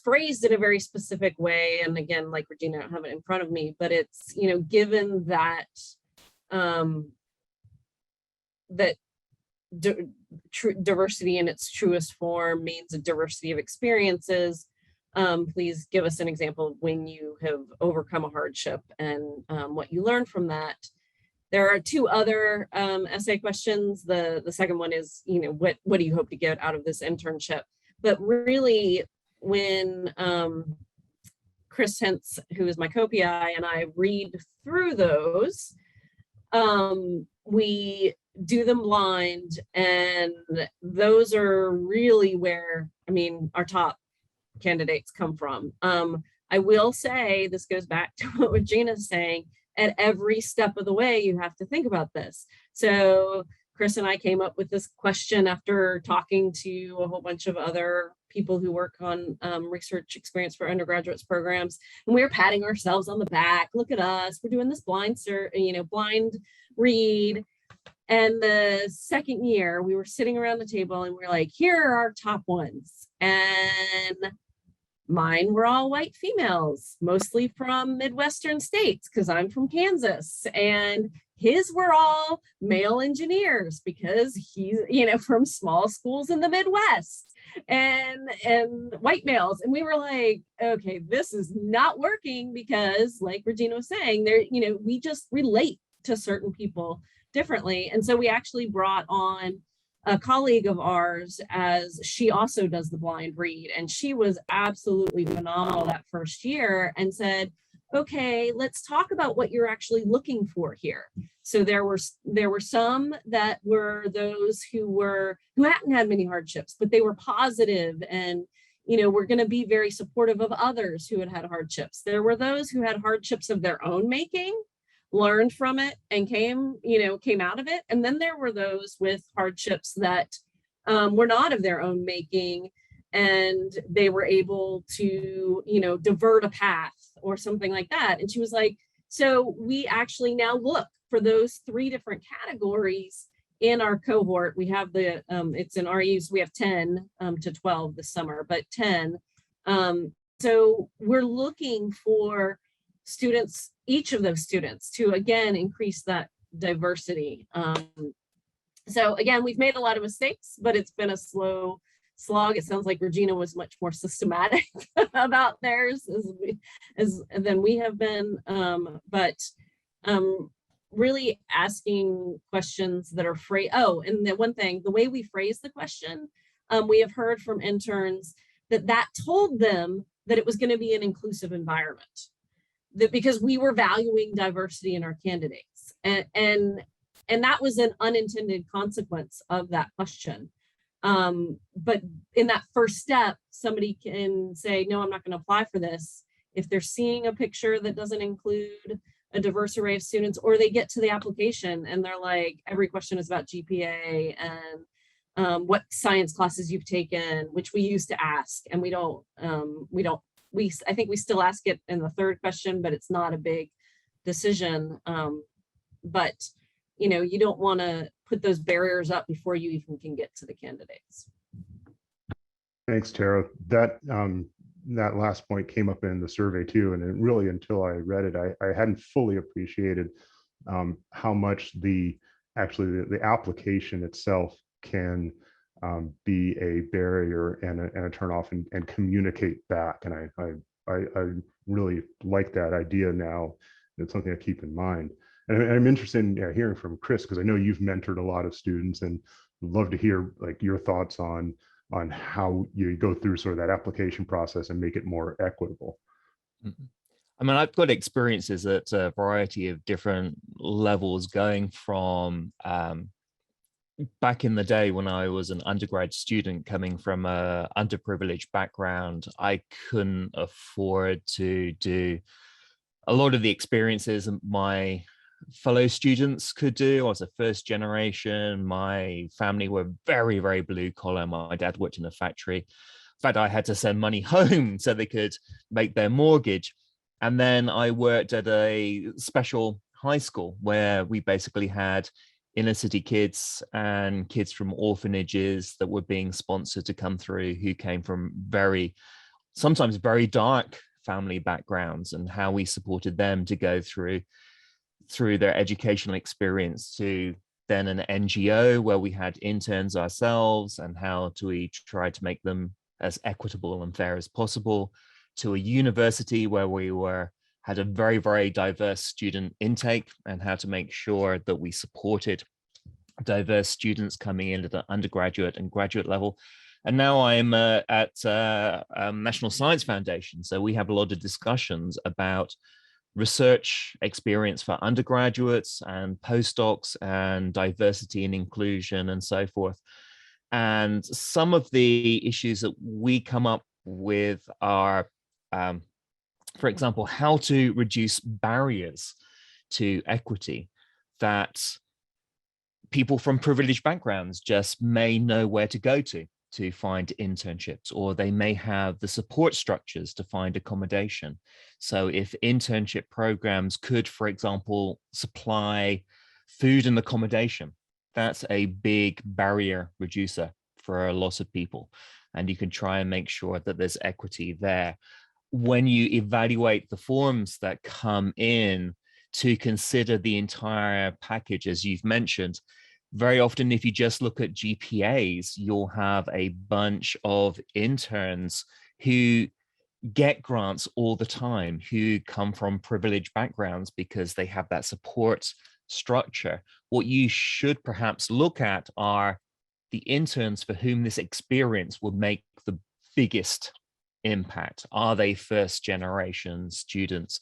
phrased in a very specific way. And again, like Regina, I don't have it in front of me, but it's, you know, given that that diversity in its truest form means a diversity of experiences. please give us an example of when you have overcome a hardship and what you learned from that. There are two other essay questions. The second one is, what do you hope to get out of this internship? But really, when Chris Hentz, who is my co-PI, and I read through those, we do them blind, and those are really where, our top candidates come from. I will say, this goes back to what Regina's saying, at every step of the way, you have to think about this. So Chris and I came up with this question after talking to a whole bunch of other people who work on research experience for undergraduates programs. And we were patting ourselves on the back. Look at us, we're doing this blind read. And the second year we were sitting around the table and we're like, here are our top ones. And mine were all white females, mostly from Midwestern states, because I'm from Kansas. And his were all male engineers because he's, from small schools in the Midwest, and white males. And we were like, okay, this is not working, because like Regina was saying, there, we just relate to certain people differently. And so we actually brought on a colleague of ours, as she also does the blind read, and she was absolutely phenomenal that first year, and said, okay, let's talk about what you're actually looking for here. So there were some that were those who hadn't had many hardships, but they were positive and were going to be very supportive of others who had had hardships. There were those who had hardships of their own making, learned from it, and came out of it. And then there were those with hardships that were not of their own making, and they were able to, divert a path or something like that. And she was like, so we actually now look for those three different categories in our cohort. We have it's in RUs, we have 10 to 12 this summer, but 10. So we're looking for students, each of those students, to again increase that diversity. So again, we've made a lot of mistakes, but it's been a slow slog. It sounds like Regina was much more systematic about theirs than we have been, but really asking questions that are and the one thing, the way we phrase the question, we have heard from interns that told them that it was going to be an inclusive environment, that because we were valuing diversity in our candidates, and that was an unintended consequence of that question. But in that first step, somebody can say, no, I'm not going to apply for this if they're seeing a picture that doesn't include a diverse array of students, or they get to the application and they're like, every question is about GPA and what science classes you've taken, which we used to ask, and I think we still ask it in the third question, but it's not a big decision. But you don't want to put those barriers up before you even can get to the candidates. Thanks, Tara. That last point came up in the survey too, and it really, until I read it, I hadn't fully appreciated how much the application itself can be a barrier and a turnoff, and communicate back. And I really like that idea now. It's something I keep in mind. And I'm interested in hearing from Chris, because I know you've mentored a lot of students, and would love to hear your thoughts on how you go through sort of that application process and make it more equitable. I mean, I've got experiences at a variety of different levels, going from back in the day when I was an undergrad student coming from a underprivileged background. I couldn't afford to do a lot of the experiences my fellow students could do. I was a first generation. My family were very, very blue collar. My dad worked in a factory. In fact, I had to send money home so they could make their mortgage. And then I worked at a special high school where we basically had inner city kids and kids from orphanages that were being sponsored to come through, who came from sometimes very dark family backgrounds, and how we supported them to go through their educational experience to then an NGO where we had interns ourselves, and how we tried to make them as equitable and fair as possible, to a university where we had a very, very diverse student intake, and how to make sure that we supported diverse students coming in at the undergraduate and graduate level. And now I'm at National Science Foundation. So we have a lot of discussions about research experience for undergraduates and postdocs and diversity and inclusion and so forth. And some of the issues that we come up with are, for example, how to reduce barriers to equity that people from privileged backgrounds just may know where to go to find internships, or they may have the support structures to find accommodation. So if internship programs could, for example, supply food and accommodation, that's a big barrier reducer for a lot of people. And you can try and make sure that there's equity there. When you evaluate the forms that come in to consider the entire package, as you've mentioned, very often, if you just look at GPAs, you'll have a bunch of interns who get grants all the time, who come from privileged backgrounds because they have that support structure. What you should perhaps look at are the interns for whom this experience will make the biggest impact. Are they first generation students?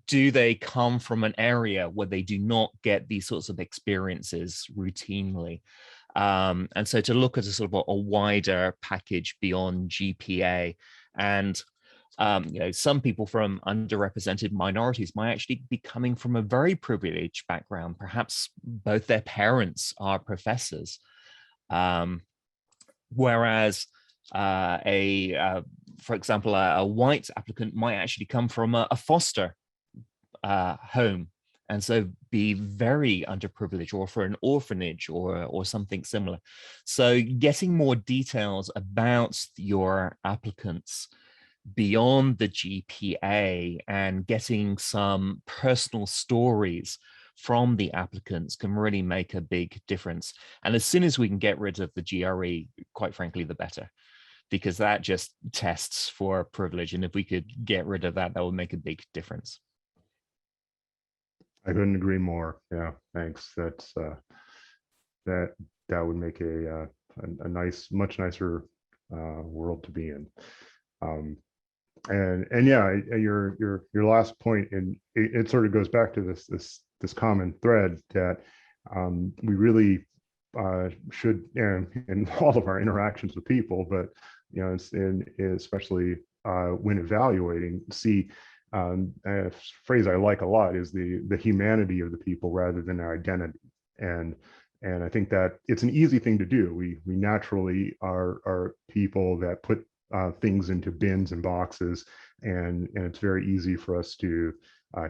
Do they come from an area where they do not get these sorts of experiences routinely? And so to look at a sort of a wider package beyond GPA, and some people from underrepresented minorities might actually be coming from a very privileged background. Perhaps both their parents are professors, whereas for example, a white applicant might actually come from a foster home, and so be very underprivileged, or for an orphanage or something similar. So getting more details about your applicants beyond the GPA and getting some personal stories from the applicants can really make a big difference. And as soon as we can get rid of the GRE, quite frankly, the better, because that just tests for privilege. And if we could get rid of that, that would make a big difference. I couldn't agree more. Yeah, thanks. That's that would make a nice, much nicer world to be in. And yeah, your last point, and it sort of goes back to this common thread that we really should, in all of our interactions with people, but especially when evaluating, see. A phrase I like a lot is the humanity of the people rather than their identity, and I think that it's an easy thing to do. We naturally are people that put things into bins and boxes, and it's very easy for us to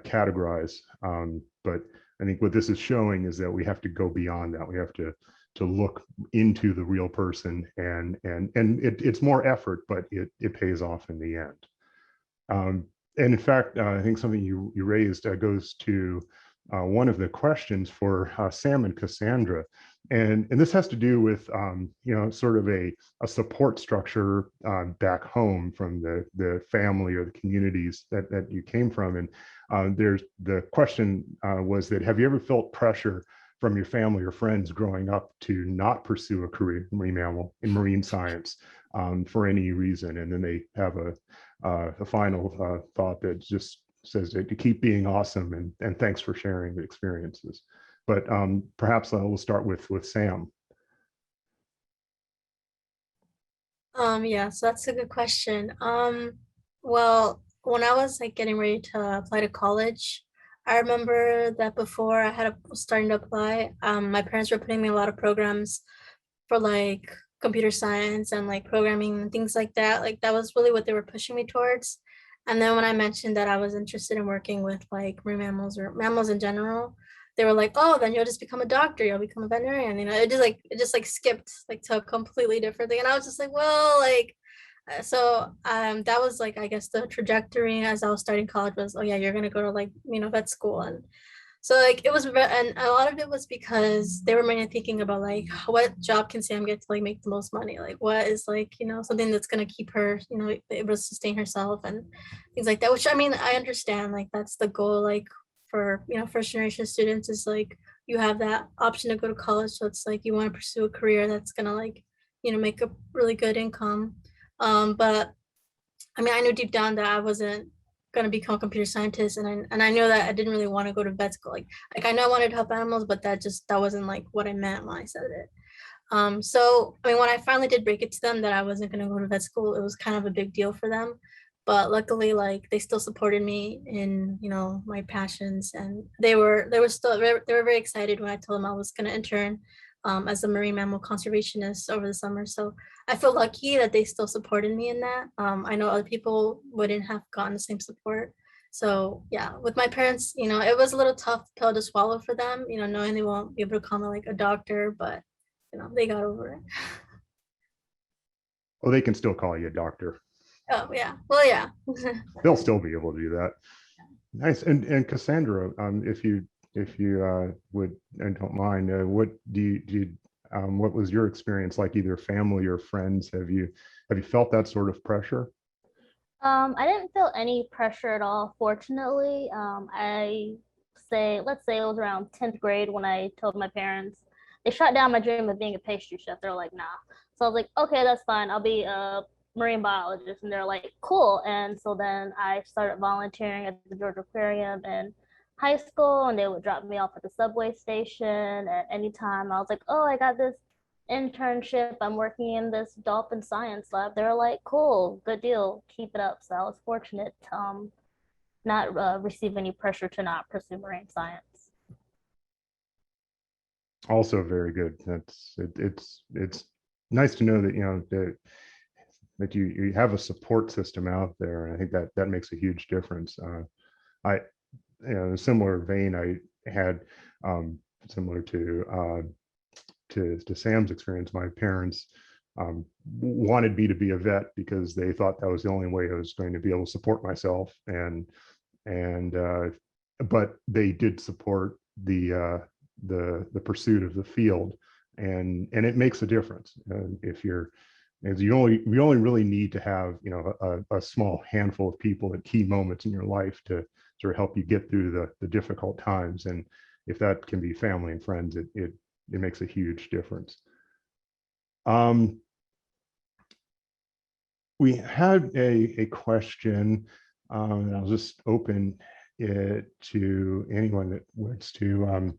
categorize. But I think what this is showing is that we have to go beyond that. We have to look into the real person, and it's more effort, but it pays off in the end. And in fact, I think something you raised goes to one of the questions for Sam and Cassandra, and this has to do with sort of a support structure back home from the family or the communities that you came from. And there's the question was that, have you ever felt pressure from your family or friends growing up to not pursue a career in marine mammal in marine science for any reason? And then they have a final thought that just says to keep being awesome, and thanks for sharing the experiences. But perhaps we'll start with Sam. Yeah, so that's a good question. Well, when I was like getting ready to apply to college, I remember that before I had starting to apply, my parents were putting me in a lot of programs for like computer science and like programming and things like that. Like that was really what they were pushing me towards. And then when I mentioned that I was interested in working with like marine mammals or mammals in general, they were like, "Oh, then you'll just become a doctor. You'll become a veterinarian." It just skipped like to a completely different thing. And I was just like, well, like, so that was like, I guess the trajectory as I was starting college was, oh yeah, you're gonna go to like vet school. And So like it was, and a lot of it was because they were mainly thinking about like what job can Sam get to like make the most money? Like what is like, you know, something that's gonna keep her, you know, able to sustain herself and things like that. Which I mean, I understand like that's the goal, like for, you know, first generation students is like you have that option to go to college. So it's like you want to pursue a career that's gonna like, you know, make a really good income. But I mean, I knew deep down that I wasn't gonna become a computer scientist, and I know that I didn't really want to go to vet school. Like I know I wanted to help animals, but that wasn't like what I meant when I said it. So I mean, when I finally did break it to them that I wasn't gonna go to vet school, it was kind of a big deal for them. But luckily, like they still supported me in, you know, my passions, and they were very excited when I told them I was gonna intern as a marine mammal conservationist over the summer. So I feel lucky that they still supported me in that. I know other people wouldn't have gotten the same support. So yeah, with my parents, you know, it was a little tough pill to swallow for them, you know, knowing they won't be able to call me like a doctor, but you know, they got over it. Oh, they can still call you a doctor. Oh yeah, well yeah. They'll still be able to do that. Nice. And Cassandra, if you would and don't mind, what what was your experience like, either family or friends? Have you felt that sort of pressure? I didn't feel any pressure at all, fortunately. Let's say it was around 10th grade when I told my parents. They shot down my dream of being a pastry chef. They're like, nah. So I was like, okay, that's fine. I'll be a marine biologist. And they're like, cool. And so then I started volunteering at the Georgia Aquarium in high school, and they would drop me off at the subway station at any time. I was like, oh, I got this internship. I'm working in this dolphin science lab. They were like, cool, good deal, keep it up. So I was fortunate to not receive any pressure to not pursue marine science. Also very good. It's nice to know that, you know, that you have a support system out there, and I think that makes a huge difference. I, you know, in a similar vein, I had similar to Sam's experience. My parents wanted me to be a vet because they thought that was the only way I was going to be able to support myself, and but they did support the pursuit of the field, and it makes a difference. If you're as we only really need to have, you know, a small handful of people at key moments in your life to sort of help you get through the difficult times, and if that can be family and friends, it makes a huge difference. We had a question, and I'll just open it to anyone that wants to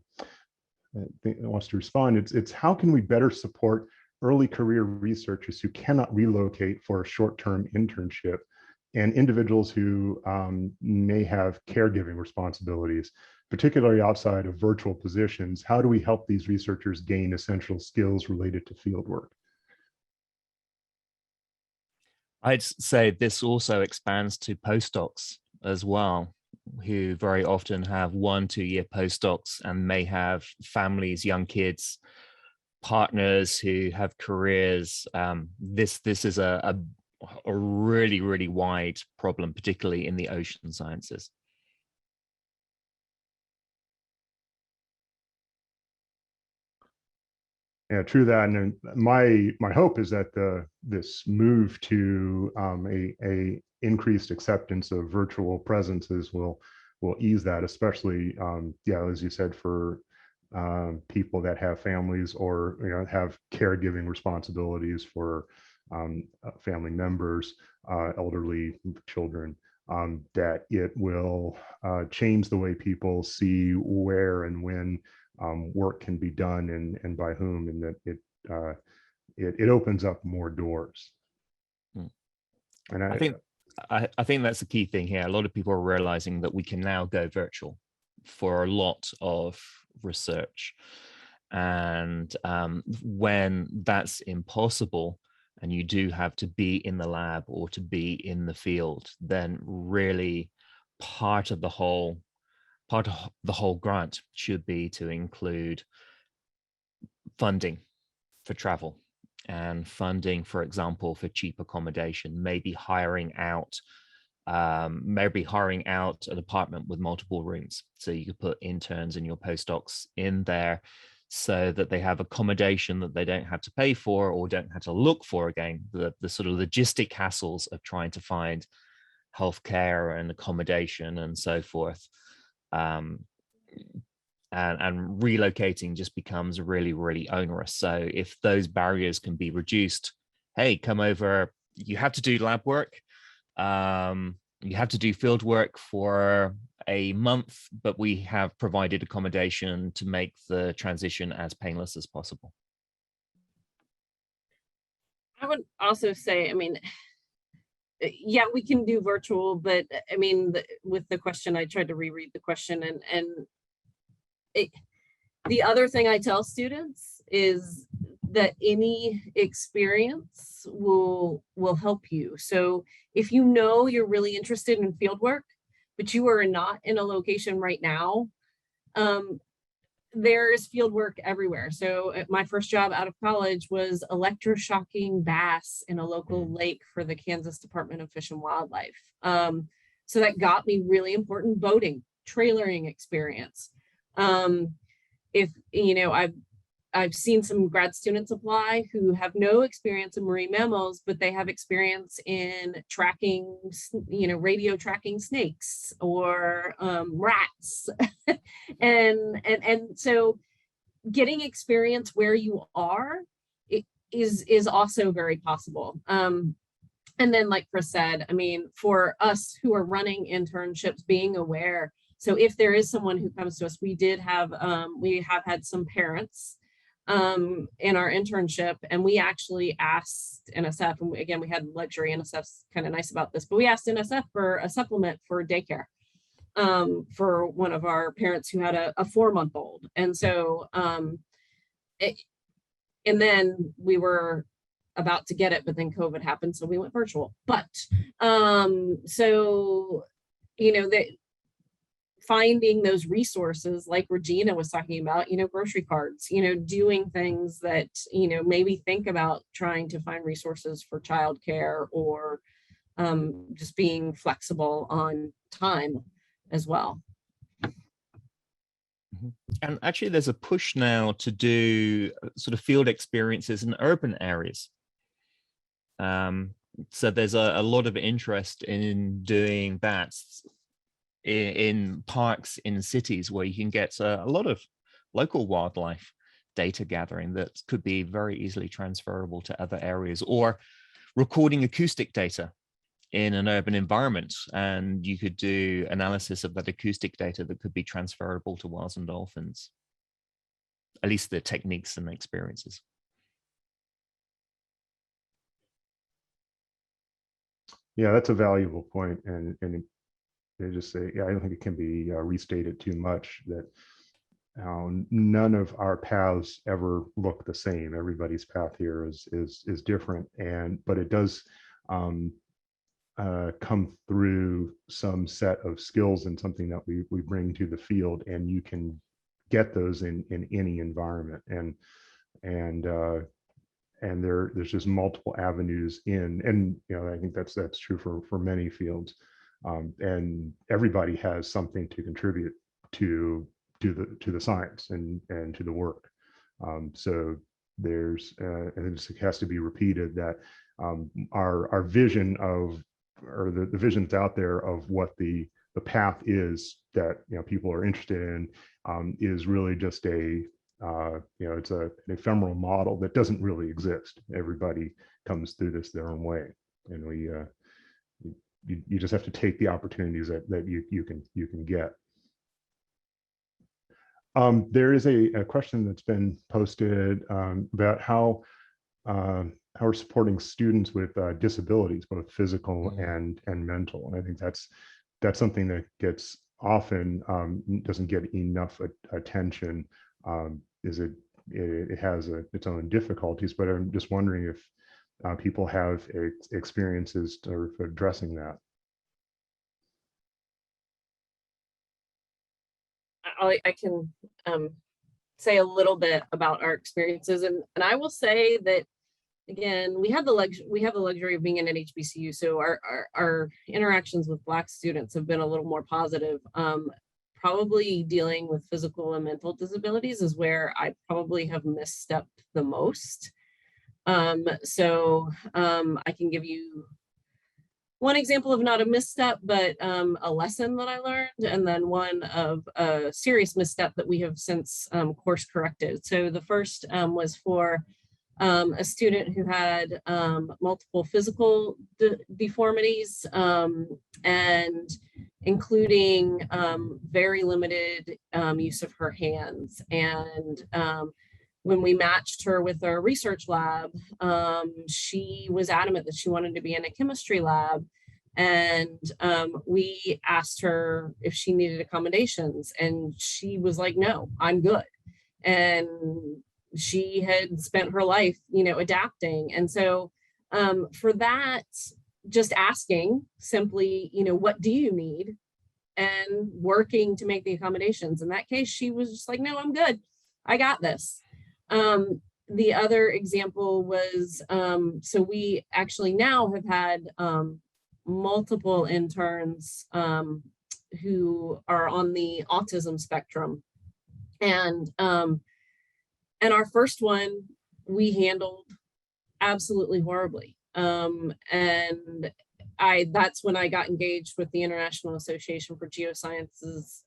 respond. It's how can we better support early career researchers who cannot relocate for a short-term internship, and individuals who may have caregiving responsibilities, particularly outside of virtual positions? How do we help these researchers gain essential skills related to fieldwork? I'd say this also expands to postdocs as well, who very often have 1-2 year postdocs and may have families, young kids, partners who have careers. This is a really, really wide problem, particularly in the ocean sciences. Yeah, true that. And my hope is that this move to a increased acceptance of virtual presences will ease that, especially yeah, as you said, for people that have families, or, you know, have caregiving responsibilities for family members, elderly children. That it will change the way people see where and when work can be done, and by whom, and that it opens up more doors. And I think that's the key thing here. A lot of people are realizing that we can now go virtual for a lot of research, and when that's impossible and you do have to be in the lab or to be in the field, then really part of the whole grant should be to include funding for travel and funding, for example, for cheap accommodation, maybe hiring out maybe hiring out an apartment with multiple rooms. So you could put interns and your postdocs in there so that they have accommodation that they don't have to pay for or don't have to look for again, the sort of logistic hassles of trying to find healthcare and accommodation and so forth. And relocating just becomes really, really onerous. So if those barriers can be reduced, hey, come over, you have to do lab work. You have to do field work for a month, but we have provided accommodation to make the transition as painless as possible. I would also say, I mean, yeah, we can do virtual, but I mean, with the question, I tried to reread the question, and the other thing I tell students is that any experience will help you. So if you know you're really interested in field work, but you are not in a location right now, there's field work everywhere. So my first job out of college was electroshocking bass in a local lake for the Kansas Department of Fish and Wildlife. So that got me really important boating, trailering experience. If, you know, I've seen some grad students apply who have no experience in marine mammals, but they have experience in tracking, you know, radio tracking snakes or rats. and so getting experience where you are is also very possible. And then, like Chris said, I mean, for us who are running internships, being aware. So if there is someone who comes to us, we have had some parents in our internship, and we actually asked NSF, and again, we had luxury. NSF's kind of nice about this, but we asked NSF for a supplement for daycare for one of our parents who had a 4-month-old. And so, and then we were about to get it, but then COVID happened, so we went virtual. But so, you know, that finding those resources like Regina was talking about, you know, grocery cards, you know, doing things that, you know, maybe think about trying to find resources for childcare or just being flexible on time as well. And actually there's a push now to do sort of field experiences in urban areas. So there's a lot of interest in doing that in parks in cities where you can get a lot of local wildlife data gathering that could be very easily transferable to other areas, or recording acoustic data in an urban environment, and you could do analysis of that acoustic data that could be transferable to whales and dolphins, at least the techniques and experiences. Yeah, that's a valuable point, and they just say, yeah, I don't think it can be restated too much that none of our paths ever look the same. Everybody's path here is different, but it does come through some set of skills and something that we bring to the field, and you can get those in any environment, and there's just multiple avenues and you know, I think that's true for many fields. And everybody has something to contribute to the science and to the work. So there's and it just has to be repeated that our vision of, or the visions out there of what the path is that, you know, people are interested in is really just a you know, it's an ephemeral model that doesn't really exist. Everybody comes through this their own way, and you just have to take the opportunities that you can get. There is a question that's been posted about how we're supporting students with disabilities, both physical and mental. And I think that's something that gets often doesn't get enough attention. It has its own difficulties, but I'm just wondering if people have experiences for addressing that. I can say a little bit about our experiences, and I will say that again, we have the luxury of being in an HBCU, so our interactions with Black students have been a little more positive. Probably dealing with physical and mental disabilities is where I probably have misstepped the most. I can give you one example of not a misstep, but a lesson that I learned, and then one of a serious misstep that we have since course corrected. So the first was for a student who had multiple physical deformities, and including very limited use of her hands. And when we matched her with our research lab, she was adamant that she wanted to be in a chemistry lab. And we asked her if she needed accommodations, and she was like, no, I'm good. And she had spent her life, adapting. And so for that, just asking simply, what do you need? And working to make the accommodations. In that case, she was just like, no, I'm good. I got this. The other example was, so we actually now have had multiple interns who are on the autism spectrum. And our first one, we handled absolutely horribly. And that's when I got engaged with the International Association for Geosciences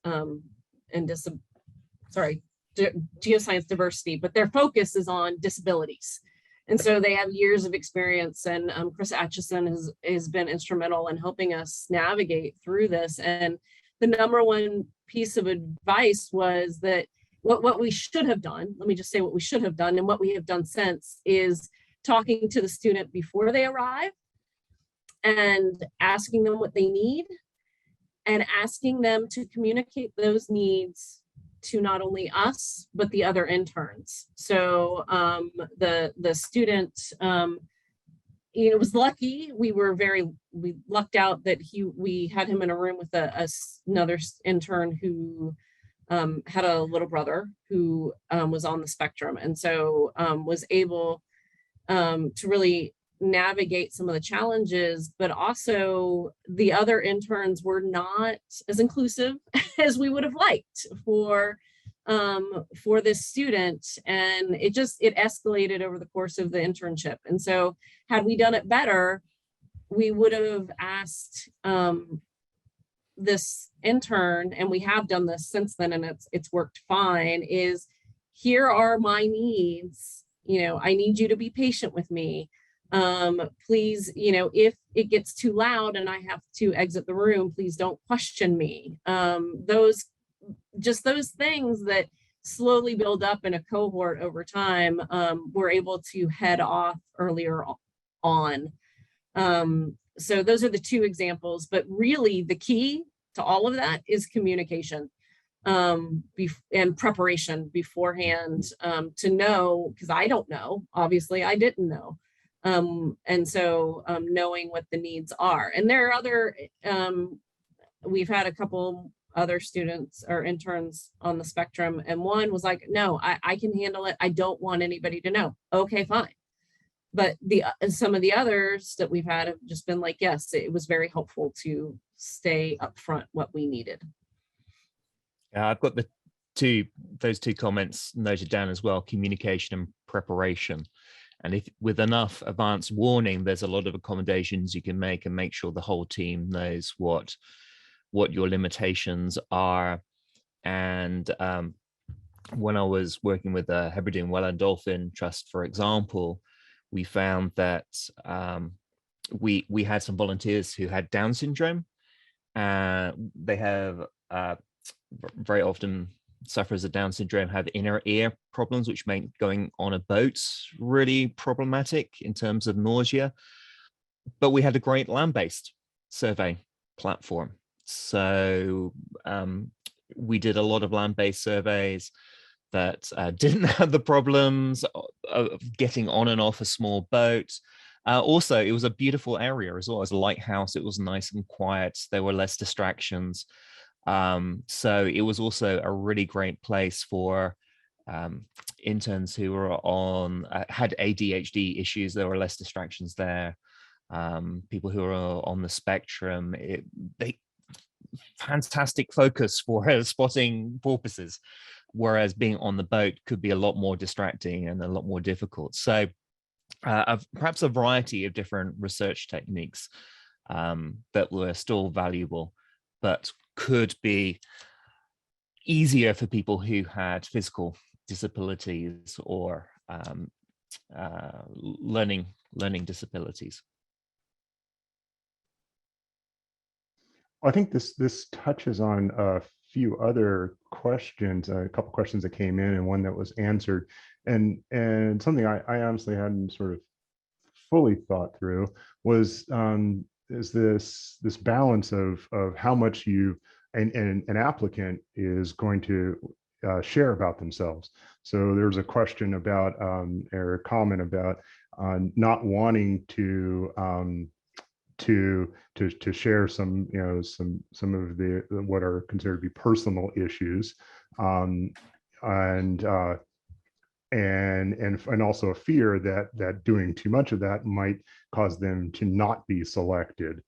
Geoscience Diversity, but their focus is on disabilities. And so they have years of experience, and Chris Atchison has been instrumental in helping us navigate through this. And the number one piece of advice was that what we should have done, let me just say what we should have done and what we have done since, is talking to the student before they arrive and asking them what they need and asking them to communicate those needs to not only us, but the other interns. So the student, was lucky. We lucked out that we had him in a room with another intern who had a little brother who was on the spectrum. And so was able to really navigate some of the challenges, but also the other interns were not as inclusive as we would have liked for this student. And it escalated over the course of the internship. And so had we done it better, we would have asked this intern, and we have done this since then, and it's worked fine, is here are my needs. I need you to be patient with me. Please, if it gets too loud and I have to exit the room, please don't question me. Those things that slowly build up in a cohort over time, we're able to head off earlier on. So those are the two examples, but really the key to all of that is communication and preparation beforehand, to know, because I don't know, obviously I didn't know. And so knowing what the needs are. And there are other, we've had a couple other students or interns on the spectrum, and one was like, no, I can handle it. I don't want anybody to know. Okay, fine. But some of the others that we've had have just been like, yes, it was very helpful to stay upfront what we needed. Yeah, I've got those two comments noted down as well: communication and preparation. And if with enough advance warning, there's a lot of accommodations you can make and make sure the whole team knows what your limitations are. And when I was working with the Hebridean Whale and Dolphin Trust, for example, we found that we had some volunteers who had Down syndrome. They have very often, sufferers of Down syndrome have inner ear problems, which make going on a boat really problematic in terms of nausea. But we had a great land-based survey platform. So we did a lot of land-based surveys that didn't have the problems of getting on and off a small boat. Also, it was a beautiful area as well. As a lighthouse, it was nice and quiet. There were less distractions. So it was also a really great place for interns who were on had ADHD issues. There were less distractions there. People who are on the spectrum, they fantastic focus for spotting porpoises, whereas being on the boat could be a lot more distracting and a lot more difficult. So perhaps a variety of different research techniques that were still valuable, but could be easier for people who had physical disabilities or learning disabilities. I think this touches on a few other questions, a couple questions that came in and one that was answered, and something I honestly hadn't sort of fully thought through was is this balance of how much an applicant is going to share about themselves. So there's a question about or a comment about not wanting to share some some of the what are considered to be personal issues, and also a fear that doing too much of that might cause them to not be selected,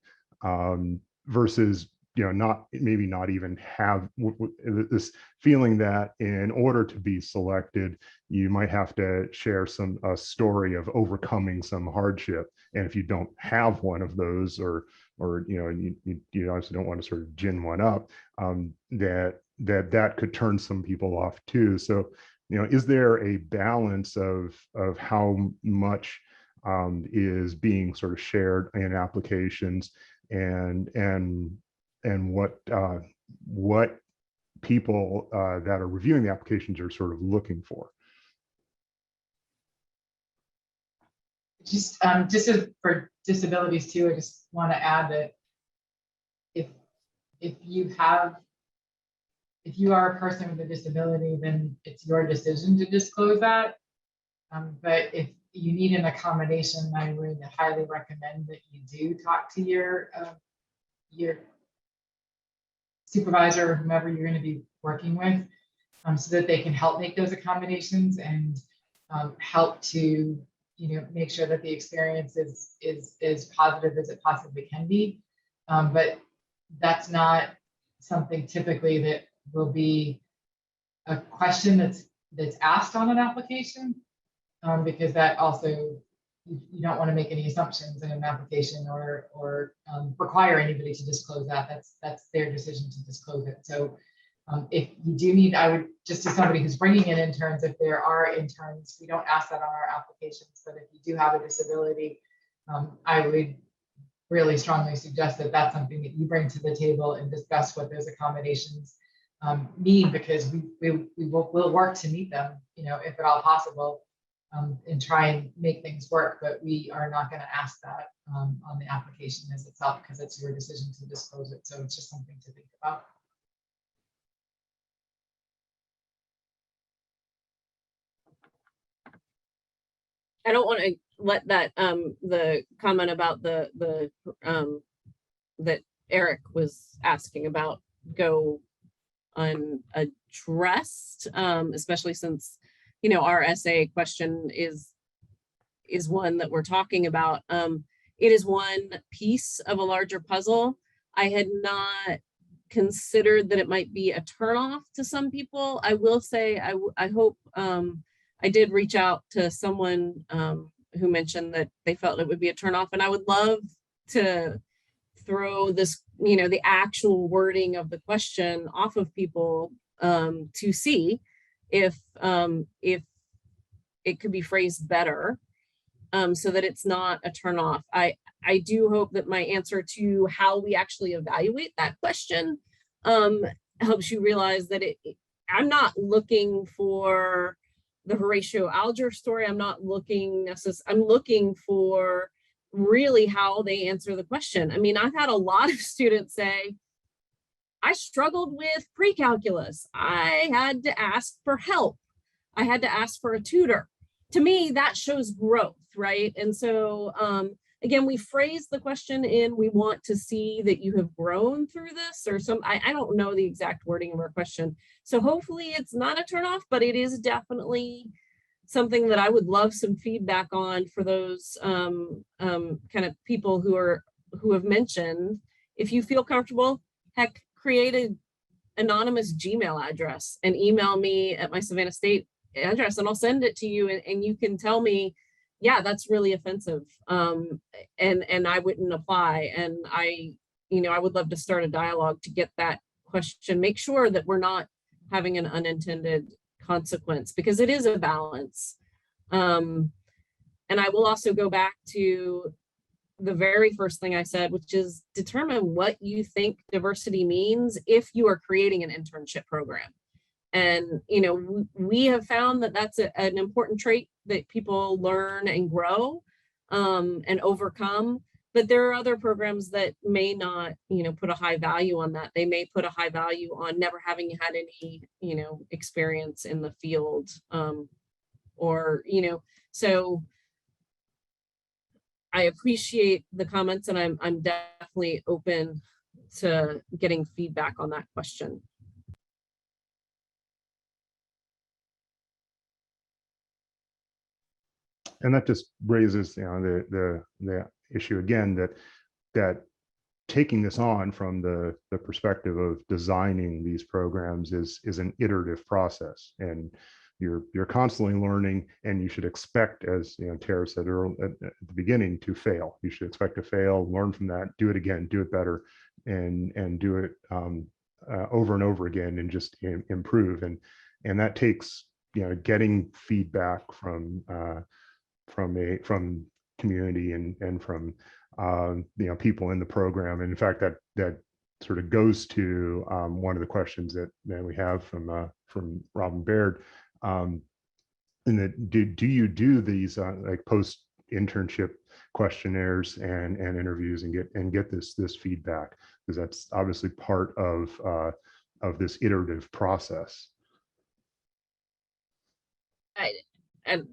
versus not even have this feeling that in order to be selected, you might have to share a story of overcoming some hardship. And if you don't have one of those, or you obviously don't want to sort of gin one up, that could turn some people off too. So, is there a balance of how much is being sort of shared in applications, and what people that are reviewing the applications are sort of looking for? Just for disabilities too, I just want to add that if you are a person with a disability, then it's your decision to disclose that. But if you need an accommodation, I would highly recommend that you do talk to your supervisor or whomever you're going to be working with, so that they can help make those accommodations and help to make sure that the experience is as positive as it possibly can be. But that's not something typically that will be a question that's asked on an application, because that also, you don't want to make any assumptions in an application or require anybody to disclose that. That's their decision to disclose it. So if you do need, I would just, as somebody who's bringing in interns, if there are interns, we don't ask that on our applications, but if you do have a disability, I would really strongly suggest that that's something that you bring to the table and discuss what those accommodations mean, because we'll work to meet them, if at all possible, and try and make things work. But we are not going to ask that on the application as itself, because it's your decision to disclose it. So it's just something to think about. I don't want to let that the comment about the that Eric was asking about go unaddressed, especially since our essay question is one that we're talking about. It is one piece of a larger puzzle. I had not considered that it might be a turnoff to some people. I will say I hope I did reach out to someone who mentioned that they felt it would be a turnoff, and I would love to throw this, the actual wording of the question off of people to see if it could be phrased better, so that it's not a turnoff. I do hope that my answer to how we actually evaluate that question helps you realize that I'm not looking for the Horatio Alger story. I'm not looking necessarily, I'm looking for really how they answer the question. I mean, I've had a lot of students say, I struggled with pre-calculus. I had to ask for help. I had to ask for a tutor. To me, that shows growth, right? And so again, we phrase the question in, we want to see that you have grown through this, or some, I don't know the exact wording of our question. So hopefully it's not a turnoff, but it is definitely something that I would love some feedback on for those kind of people who have mentioned. If you feel comfortable, heck, create an anonymous Gmail address and email me at my Savannah State address, and I'll send it to you, and you can tell me, yeah, that's really offensive, and I wouldn't apply. And I would love to start a dialogue to get that question, make sure that we're not having an unintended consequence, because it is a balance. And I will also go back to the very first thing I said, which is determine what you think diversity means if you are creating an internship program. And, we have found that that's an important trait that people learn and grow and overcome. But there are other programs that may not, put a high value on that. They may put a high value on never having had any, experience in the field so I appreciate the comments, and I'm definitely open to getting feedback on that question. And that just raises, the issue again, that taking this on from the perspective of designing these programs is an iterative process, and you're constantly learning, and you should expect, as Tara said earlier at the beginning, to fail. You should expect to fail, learn from that, do it again, do it better, and do it over and over again, and just improve. And that takes getting feedback from community and from people in the program. And in fact, that sort of goes to one of the questions that we have from Robin Baird. And that do you do these like post internship questionnaires and interviews and get this feedback, because that's obviously part of this iterative process. And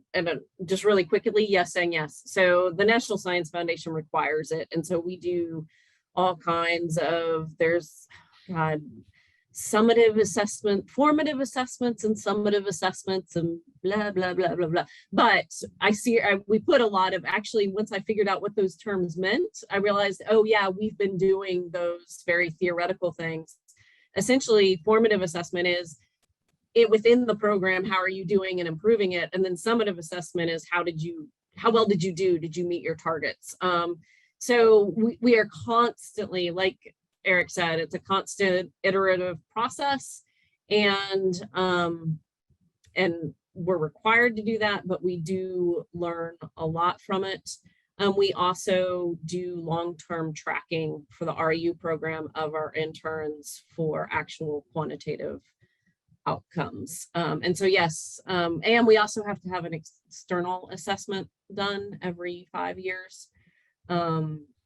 just really quickly, yes and yes. So the National Science Foundation requires it. And so we do all kinds of, there's summative assessment, formative assessments, and summative assessments, and blah, blah, blah, blah, blah. But we put a lot of, actually, once I figured out what those terms meant, I realized, oh yeah, we've been doing those very theoretical things. Essentially, formative assessment is within the program, how are you doing and improving it? And then summative assessment is how well did you do? Did you meet your targets? So we are constantly, like Eric said, it's a constant iterative process, and we're required to do that, but we do learn a lot from it. We also do long-term tracking for the RU program of our interns for actual quantitative outcomes. And so, yes, and we also have to have an external assessment done every 5 years.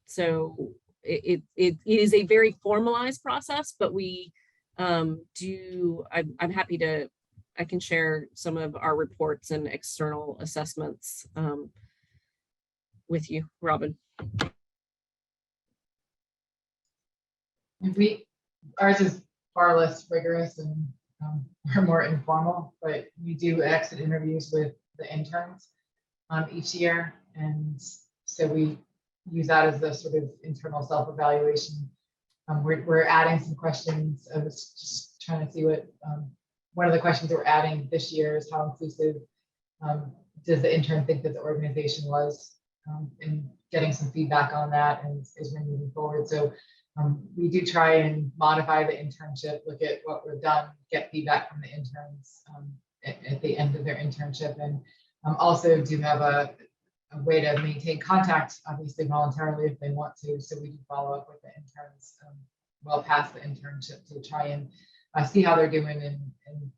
So it is a very formalized process, but we I'm happy to, I can share some of our reports and external assessments with you, Robin. Ours is far less rigorous and are more informal, but we do exit interviews with the interns each year, and so we use that as the sort of internal self-evaluation. We're adding some questions. I was just trying to see what one of the questions that we're adding this year is how inclusive does the intern think that the organization was, and getting some feedback on that, and as we're moving forward. So we do try and modify the internship, look at what we've done, get feedback from the interns at the end of their internship, and also do have a way to maintain contact, obviously voluntarily if they want to. So we do follow up with the interns well past the internship to try and see how they're doing, and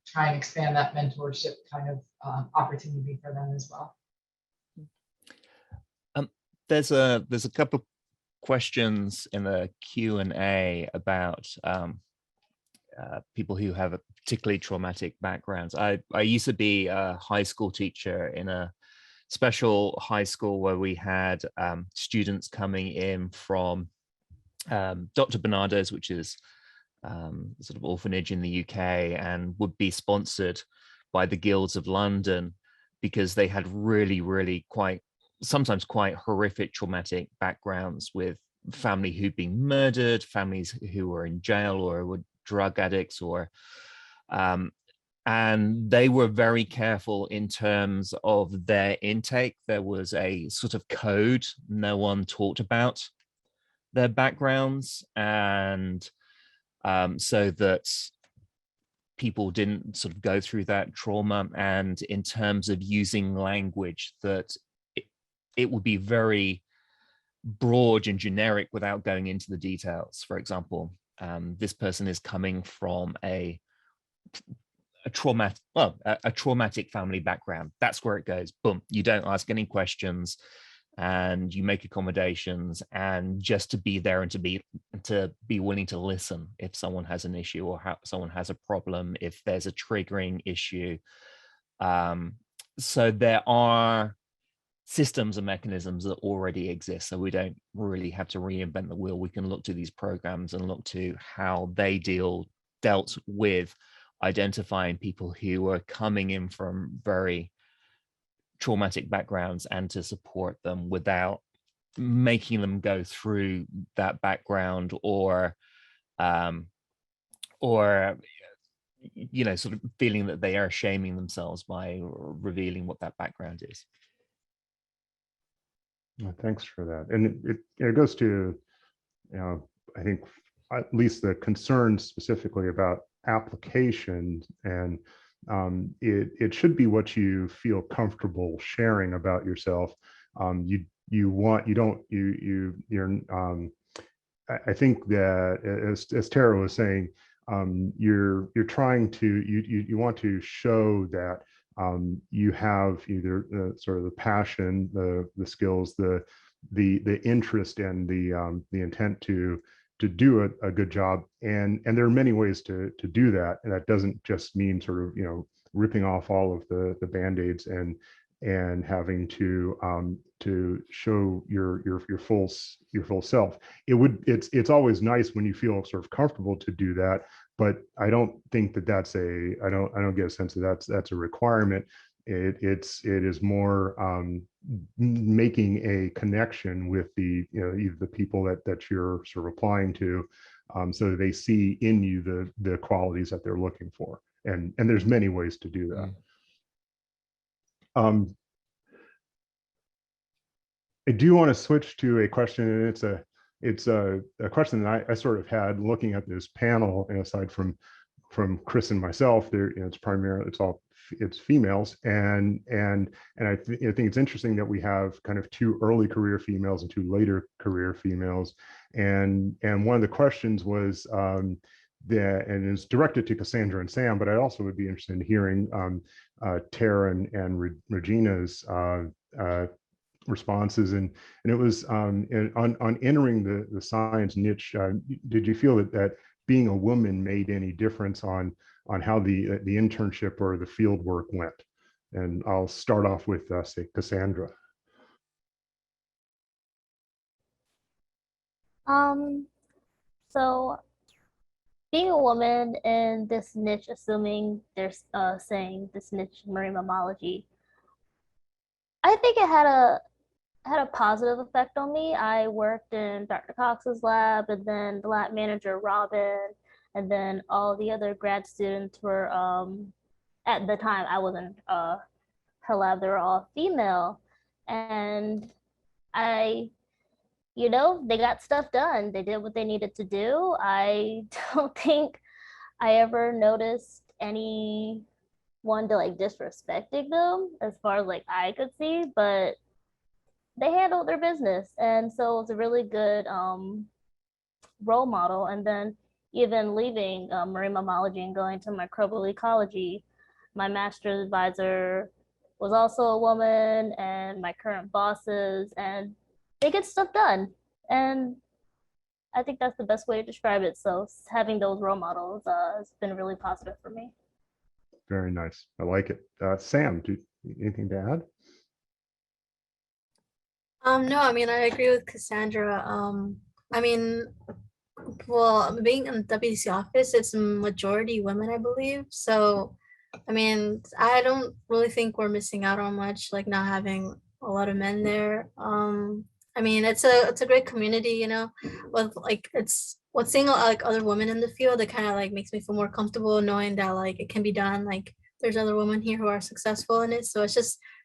try and expand that mentorship kind of opportunity for them as well. There's a couple of questions in the Q&A about people who have particularly traumatic backgrounds. I used to be a high school teacher in a special high school where we had students coming in from Dr. Bernardo's, which is sort of orphanage in the UK, and would be sponsored by the Guilds of London because they had really sometimes quite horrific traumatic backgrounds with family who'd been murdered, families who were in jail or were drug addicts, or and they were very careful in terms of their intake. There was a sort of code. No one talked about their backgrounds, and so that people didn't sort of go through that trauma. And in terms of using language, that it would be very broad and generic without going into the details. For example, this person is coming from a traumatic family background. That's where it goes. Boom. You don't ask any questions, and you make accommodations, and just to be there and to be willing to listen if someone has an issue or someone has a problem, if there's a triggering issue. So there are systems and mechanisms that already exist, so we don't really have to reinvent the wheel. We can look to these programs and look to how they dealt with identifying people who are coming in from very traumatic backgrounds, and to support them without making them go through that background, or sort of feeling that they are shaming themselves by revealing what that background is. Well, thanks for that. And it goes to, I think at least the concerns specifically about applications, and it should be what you feel comfortable sharing about yourself. I think that as Tara was saying, you're trying to, you want to show that you have either sort of the passion, the skills, the interest, and the intent to do a good job. And there are many ways to do that. And that doesn't just mean sort of, ripping off all of the band-aids and having to show your full self. It's always nice when you feel sort of comfortable to do that, but I don't think that I don't get a sense that that's a requirement. It is more making a connection with either the people that you're sort of applying to, so that they see in you the qualities that they're looking for. And there's many ways to do that. I do want to switch to a question, and it's a question that I sort of had looking at this panel, and aside from Chris and myself, there it's females, and I think it's interesting that we have kind of two early career females and two later career females, and one of the questions was and it's directed to Cassandra and Sam, but I also would be interested in hearing Tara and Regina's responses, and it was on entering the science niche. Did you feel that being a woman made any difference on how the internship or the field work went? And I'll start off with say Cassandra. So being a woman in this niche, assuming they're saying this niche marine mammalogy, I think it had a positive effect on me. I worked in Dr. Cox's lab, and then the lab manager, Robin, and then all the other grad students were, at the time, I was in her lab, they were all female. And they got stuff done. They did what they needed to do. I don't think I ever noticed anyone to disrespecting them as far as I could see, but they handled their business. And so it was a really good role model. And then even leaving marine mammalogy and going to microbial ecology, my master's advisor was also a woman, and my current bosses, and they get stuff done. And I think that's the best way to describe it. So having those role models has been really positive for me. Very nice. I like it. Sam, anything to add? No, I mean, I agree with Cassandra. I mean, well, being in the WC office, it's majority women, I believe. So, I mean, I don't really think we're missing out on much, like not having a lot of men there. I mean, it's a great community, you know, with like it's what seeing like other women in the field, it kind of like makes me feel more comfortable knowing that like it can be done. Like there's other women here who are successful in it. So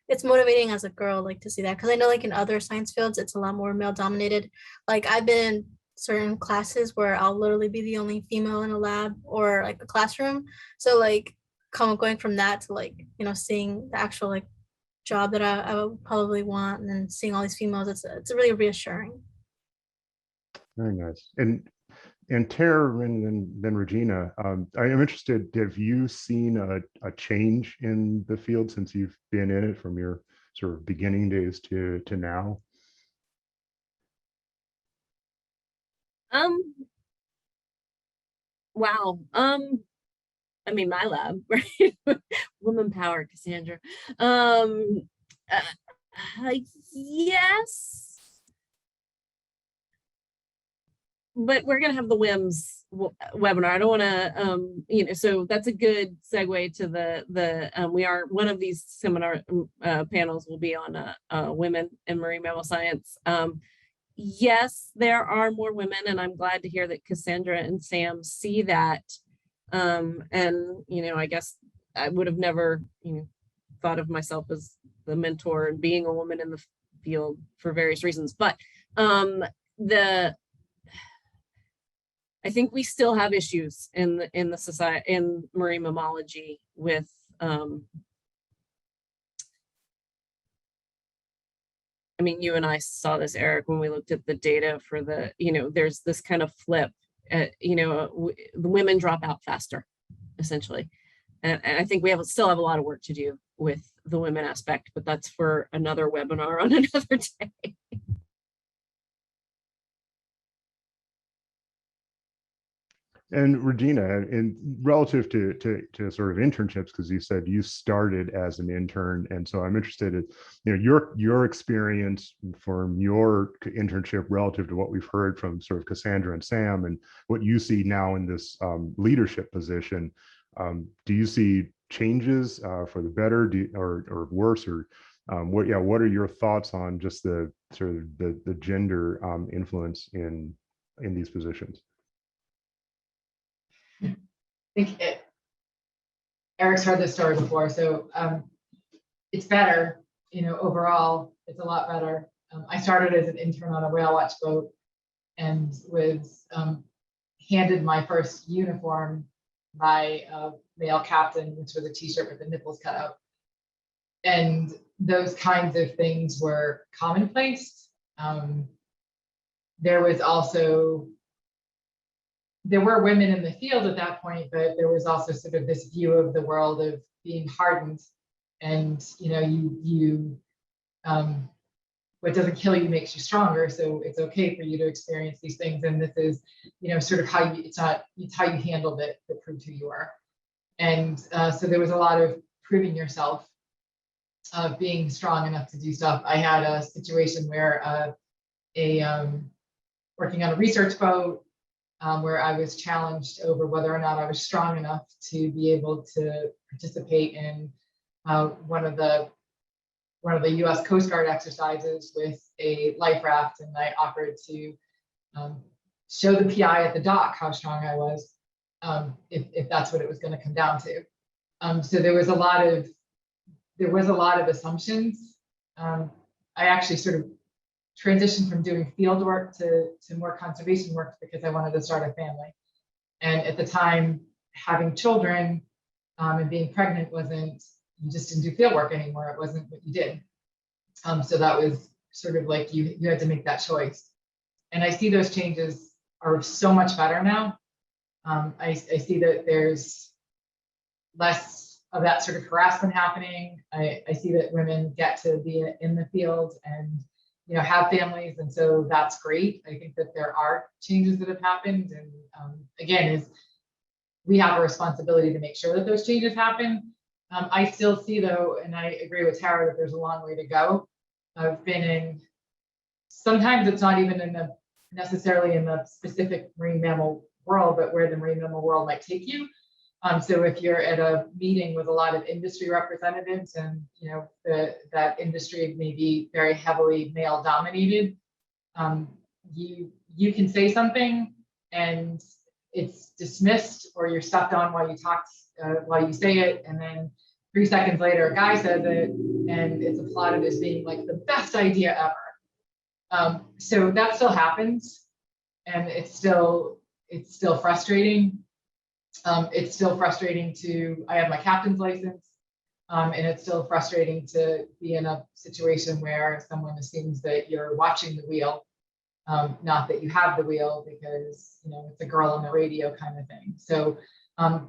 it's motivating as a girl like to see that because I know like in other science fields it's a lot more male dominated. Like I've been in certain classes where I'll literally be the only female in a lab or like a classroom. So like going from that to like, you know, seeing the actual like job that I would probably want and then seeing all these females, it's really reassuring. Very nice. And Tara and then Regina, I am interested, have you seen a change in the field since you've been in it from your sort of beginning days to now? Wow. I mean, my lab, right? Woman power, Cassandra. Yes. But we're gonna have the WIMS webinar. I don't want to, you know, so that's a good segue to the we are one of these seminar panels will be on women in marine mammal science. Yes, there are more women, and I'm glad to hear that Cassandra and Sam see that. And you know, I guess I would have never, you know, thought of myself as the mentor and being a woman in the field for various reasons, but I think we still have issues in the society in marine mammalogy with I mean, you and I saw this, Eric, when we looked at the data for the, you know, there's this kind of flip, you know, the women drop out faster, essentially. And I think we still have a lot of work to do with the women aspect, but that's for another webinar on another day. And Regina, in relative to sort of internships, because you said you started as an intern, and so I'm interested in, you know, your experience from your internship relative to what we've heard from sort of Cassandra and Sam, and what you see now in this leadership position. Do you see changes for the better, or worse, or what are your thoughts on just the sort of the gender influence in these positions? I think Eric's heard this story before, so it's better, you know, overall, it's a lot better. I started as an intern on a whale watch boat and was handed my first uniform by a male captain, which was a t-shirt with the nipples cut out. And those kinds of things were commonplace. There were women in the field at that point, but there was also sort of this view of the world of being hardened, and you know, what doesn't kill you makes you stronger. So it's okay for you to experience these things, and this is, you know, sort of how you, it's how you handled it that proved who you are. And so there was a lot of proving yourself, being strong enough to do stuff. I had a situation where working on a research boat. Where I was challenged over whether or not I was strong enough to be able to participate in one of the U.S. Coast Guard exercises with a life raft, and I offered to show the PI at the dock how strong I was, if that's what it was going to come down to. So there was a lot of assumptions. I actually sort of transitioned from doing field work to more conservation work because I wanted to start a family. And at the time, having children and being pregnant you just didn't do field work anymore. It wasn't what you did. So that was sort of like you had to make that choice. And I see those changes are so much better now. I see that there's less of that sort of harassment happening. I see that women get to be in the field and, you know, have families, and so that's great. I think that there are changes that have happened, and again, we have a responsibility to make sure that those changes happen. I still see, though, and I agree with Tara, that there's a long way to go. I've been in sometimes it's not even necessarily in the specific marine mammal world, but where the marine mammal world might take you. So if you're at a meeting with a lot of industry representatives and that industry may be very heavily male dominated, you can say something and it's dismissed, or you're stepped on while you say it, and then 3 seconds later a guy says it and it's applauded as being like the best idea ever. So that still happens, and it's still frustrating. It's still frustrating I have my captain's license, and it's still frustrating to be in a situation where someone assumes that you're watching the wheel, not that you have the wheel, because it's a girl on the radio kind of thing. So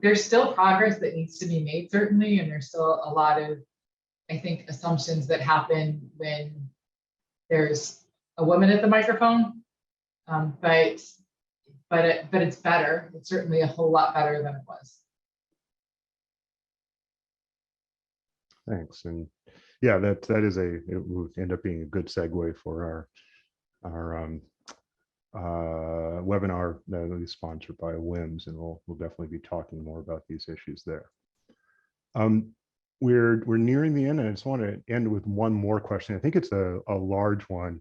there's still progress that needs to be made, certainly, and there's still a lot of, I think, assumptions that happen when there's a woman at the microphone, but it's better. It's certainly a whole lot better than it was. Thanks. And yeah, it will end up being a good segue for our webinar that is sponsored by WIMS, and we'll definitely be talking more about these issues there. We're nearing the end, and I just want to end with one more question. I think it's a large one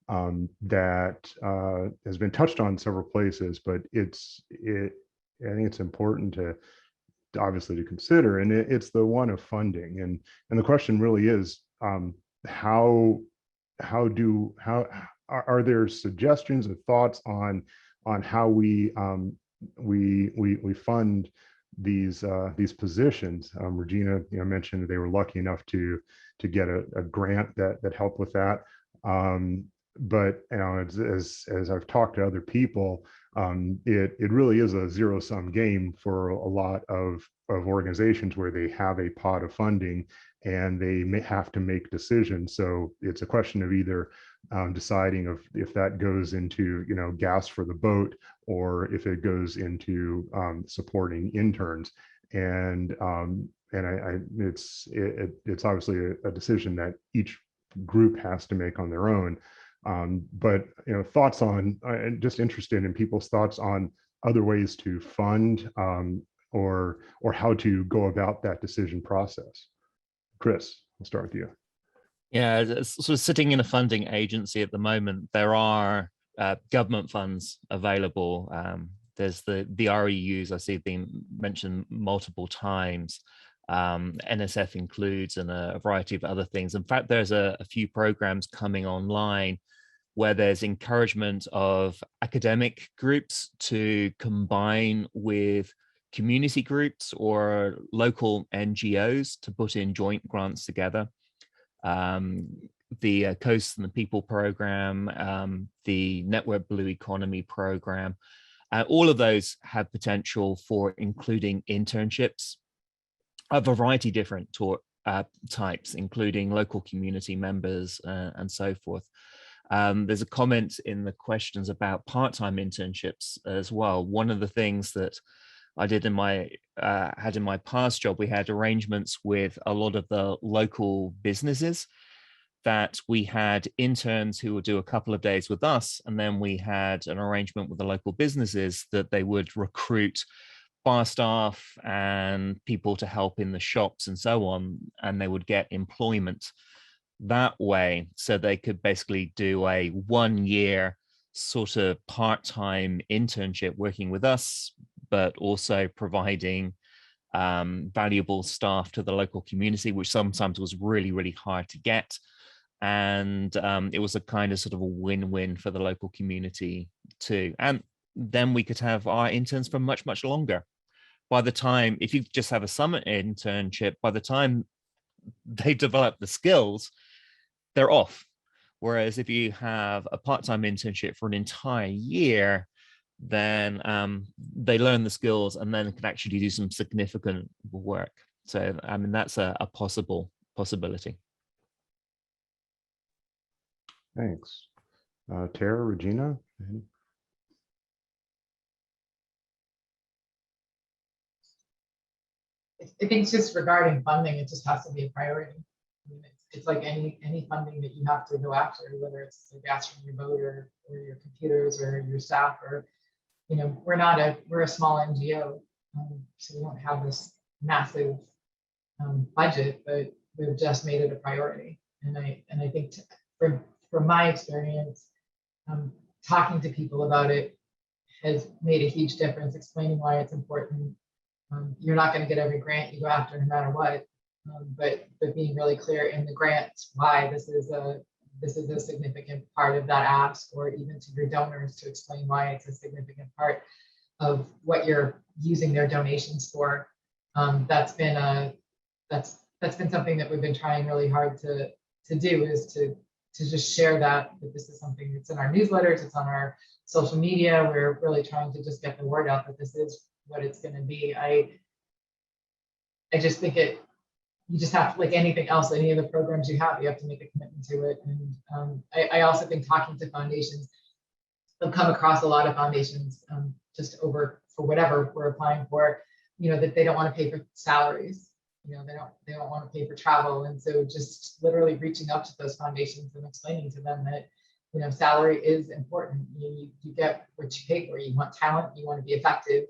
that has been touched on several places, but I think it's important to obviously to consider, and it's the one of funding. And the question really is, how are there suggestions or thoughts on how we fund these positions? Regina, mentioned they were lucky enough to get a grant that helped with that. But as I've talked to other people, it really is a zero-sum game for a lot of organizations where they have a pot of funding and they may have to make decisions. So it's a question of either deciding if that goes into gas for the boat, or if it goes into supporting interns. And it's obviously a decision that each group has to make on their own. But thoughts on, just interested in people's thoughts on other ways to fund or how to go about that decision process. Chris, I'll start with you. Yeah, sort of sitting in a funding agency at the moment, there are government funds available. There's the REUs, I see being mentioned multiple times. NSF includes, and a variety of other things. In fact, there's a few programs coming online where there's encouragement of academic groups to combine with community groups or local NGOs to put in joint grants together. The Coast and the People program, the Network Blue Economy program, all of those have potential for including internships of a variety of different types, including local community members and so forth. There's a comment in the questions about part-time internships as well. One of the things that I did in my past job, we had arrangements with a lot of the local businesses that we had interns who would do a couple of days with us, and then we had an arrangement with the local businesses that they would recruit bar staff and people to help in the shops and so on, and they would get employment that way. So they could basically do a 1-year sort of part-time internship working with us, but also providing valuable staff to the local community, which sometimes was really, really hard to get. And it was a kind of sort of a win-win for the local community too. And then we could have our interns for much, much longer. By the time, if you just have a summer internship, by the time they develop the skills, they're off. Whereas if you have a part-time internship for an entire year, then they learn the skills and then can actually do some significant work. So, I mean, that's a possibility. Thanks. Tara, Regina? I think just regarding funding, it just has to be a priority. I mean, it's like any funding that you have to go after, whether it's the gas from your boat or your computers or your staff, or, you know, we're a small NGO, so we don't have this massive budget, but we've just made it a priority. And I think from my experience, talking to people about it has made a huge difference, explaining why it's important. You're not going to get every grant you go after no matter what, but being really clear in the grants why this is a significant part of that ask, or even to your donors to explain why it's a significant part of what you're using their donations for. That's been something that we've been trying really hard to do, is to just share that this is something that's in our newsletters, it's on our social media. We're really trying to just get the word out that this is what it's going to be. I just think you just have to, like anything else, any of the programs you have to make a commitment to it. And I also think talking to foundations, they'll come across a lot of foundations just for whatever we're applying for, you know, that they don't want to pay for salaries. You know, they don't want to pay for travel. And so just literally reaching out to those foundations and explaining to them that, you know, salary is important. You get what you pay for. You want talent, you want to be effective.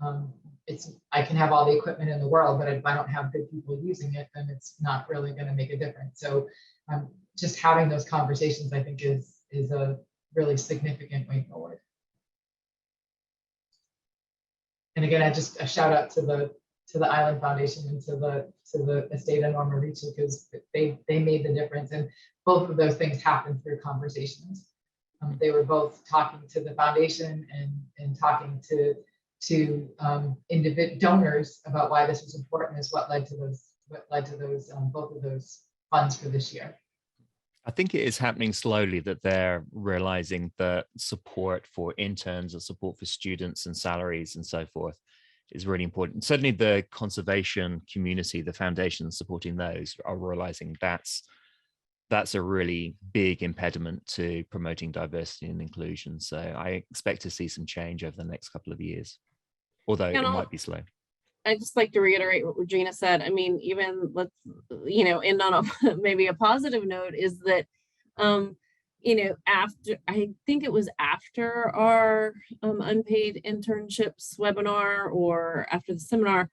I can have all the equipment in the world, but if I don't have good people using it, then it's not really going to make a difference. So just having those conversations, I think, is a really significant way forward. And again, a shout out to the Island Foundation and to the estate of Norma Ricci, because they made the difference. And both of those things happened through conversations. They were both talking to the foundation and talking to individual donors about why this was important, is what led to those both of those funds for this year. I think it is happening slowly that they're realizing that support for interns or support for students and salaries and so forth is really important. Certainly the conservation community, the foundations supporting those, are realizing that's a really big impediment to promoting diversity and inclusion. So I expect to see some change over the next couple of years, although it might be slow. I just like to reiterate what Regina said. I mean, even let's, you know, end on maybe a positive note, is that, you know, after, I think it was after our unpaid internships webinar, or after the seminar,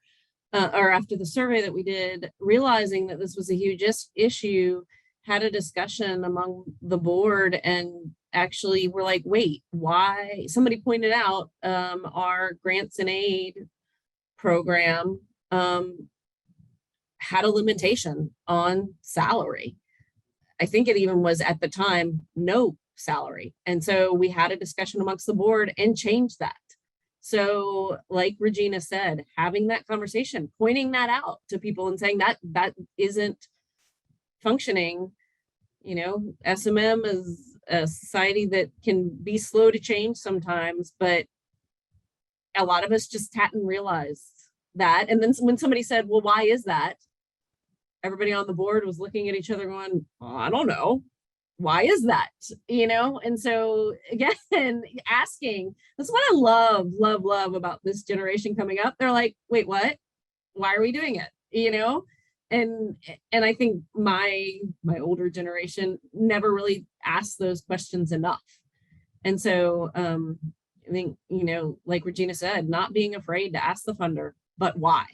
or after the survey that we did, realizing that this was a huge issue, had a discussion among the board, and actually we're like, wait, why? Somebody pointed out our grants and aid program had a limitation on salary. I think it even was at the time no salary. And so we had a discussion amongst the board and changed that. So like Regina said, having that conversation, pointing that out to people and saying that isn't functioning. You know, SMM is a society that can be slow to change sometimes, but a lot of us just hadn't realized that. And then when somebody said, well, why is that? Everybody on the board was looking at each other going, oh, I don't know. Why is that? You know? And so again, asking, that's what I love about this generation coming up. They're like, wait, what? Why are we doing it? You know? And I think my older generation never really asked those questions enough. And so I think, you know, like Regina said, not being afraid to ask the funder, but why?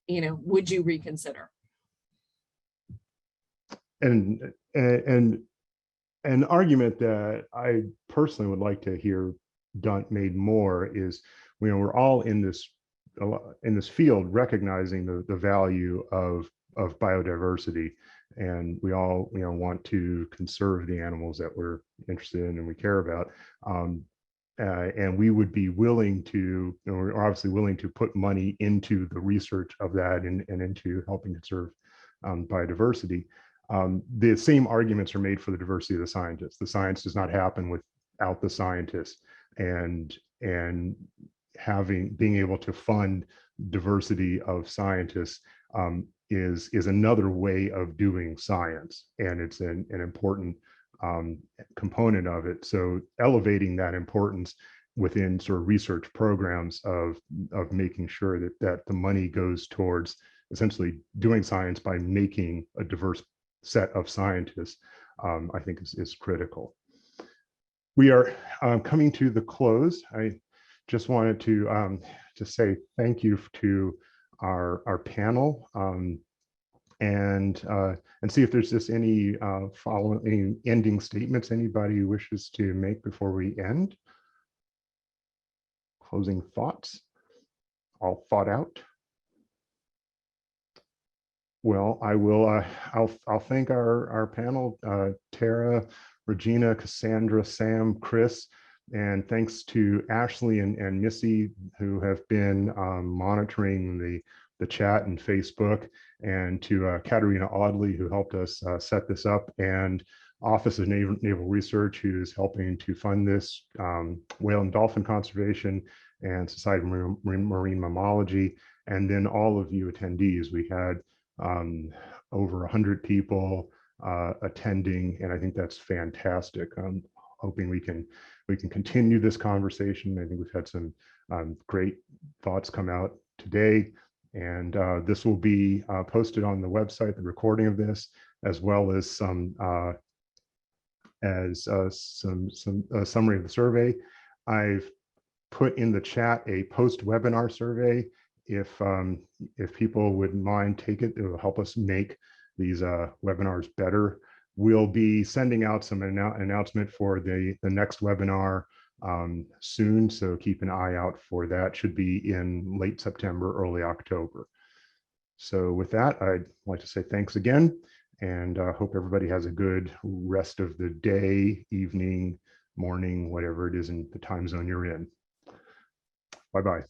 You know, would you reconsider? And an argument that I personally would like to hear made more is, you know, we're all in this field recognizing the value of biodiversity, and we all, you know, want to conserve the animals that we're interested in and we care about. And we would be willing to, you know, we're obviously willing to put money into the research of that and into helping conserve biodiversity. The same arguments are made for the diversity of the scientists. The science does not happen without the scientists, and being able to fund diversity of scientists is another way of doing science, and it's an important component of it. So elevating that importance within sort of research programs of making sure that the money goes towards essentially doing science by making a diverse set of scientists, I think is critical. We are coming to the close. I just wanted to say thank you to our panel, and see if there's just any any ending statements anybody wishes to make before we end. Closing thoughts, all thought out. Well, I will. I'll thank our panel, Tara, Regina, Cassandra, Sam, Chris, and thanks to Ashley and Missy, who have been monitoring the chat and Facebook, and to Katerina Audley, who helped us set this up, and Office of Naval Research, who's helping to fund this, Whale and Dolphin Conservation, and Society of Marine Mammalogy, and then all of you attendees. We had over 100 people attending, and I think that's fantastic. I'm hoping we can continue this conversation. I think we've had some great thoughts come out today, and this will be posted on the website, the recording of this, as well as some summary of the survey. I've put in the chat a post-webinar survey. If people wouldn't mind, take it. It will help us make these webinars better. We'll be sending out some announcement for the next webinar soon, so keep an eye out for that. Should be in late September, early October. So with that, I'd like to say thanks again, and hope everybody has a good rest of the day, evening, morning, whatever it is in the time zone you're in. Bye-bye.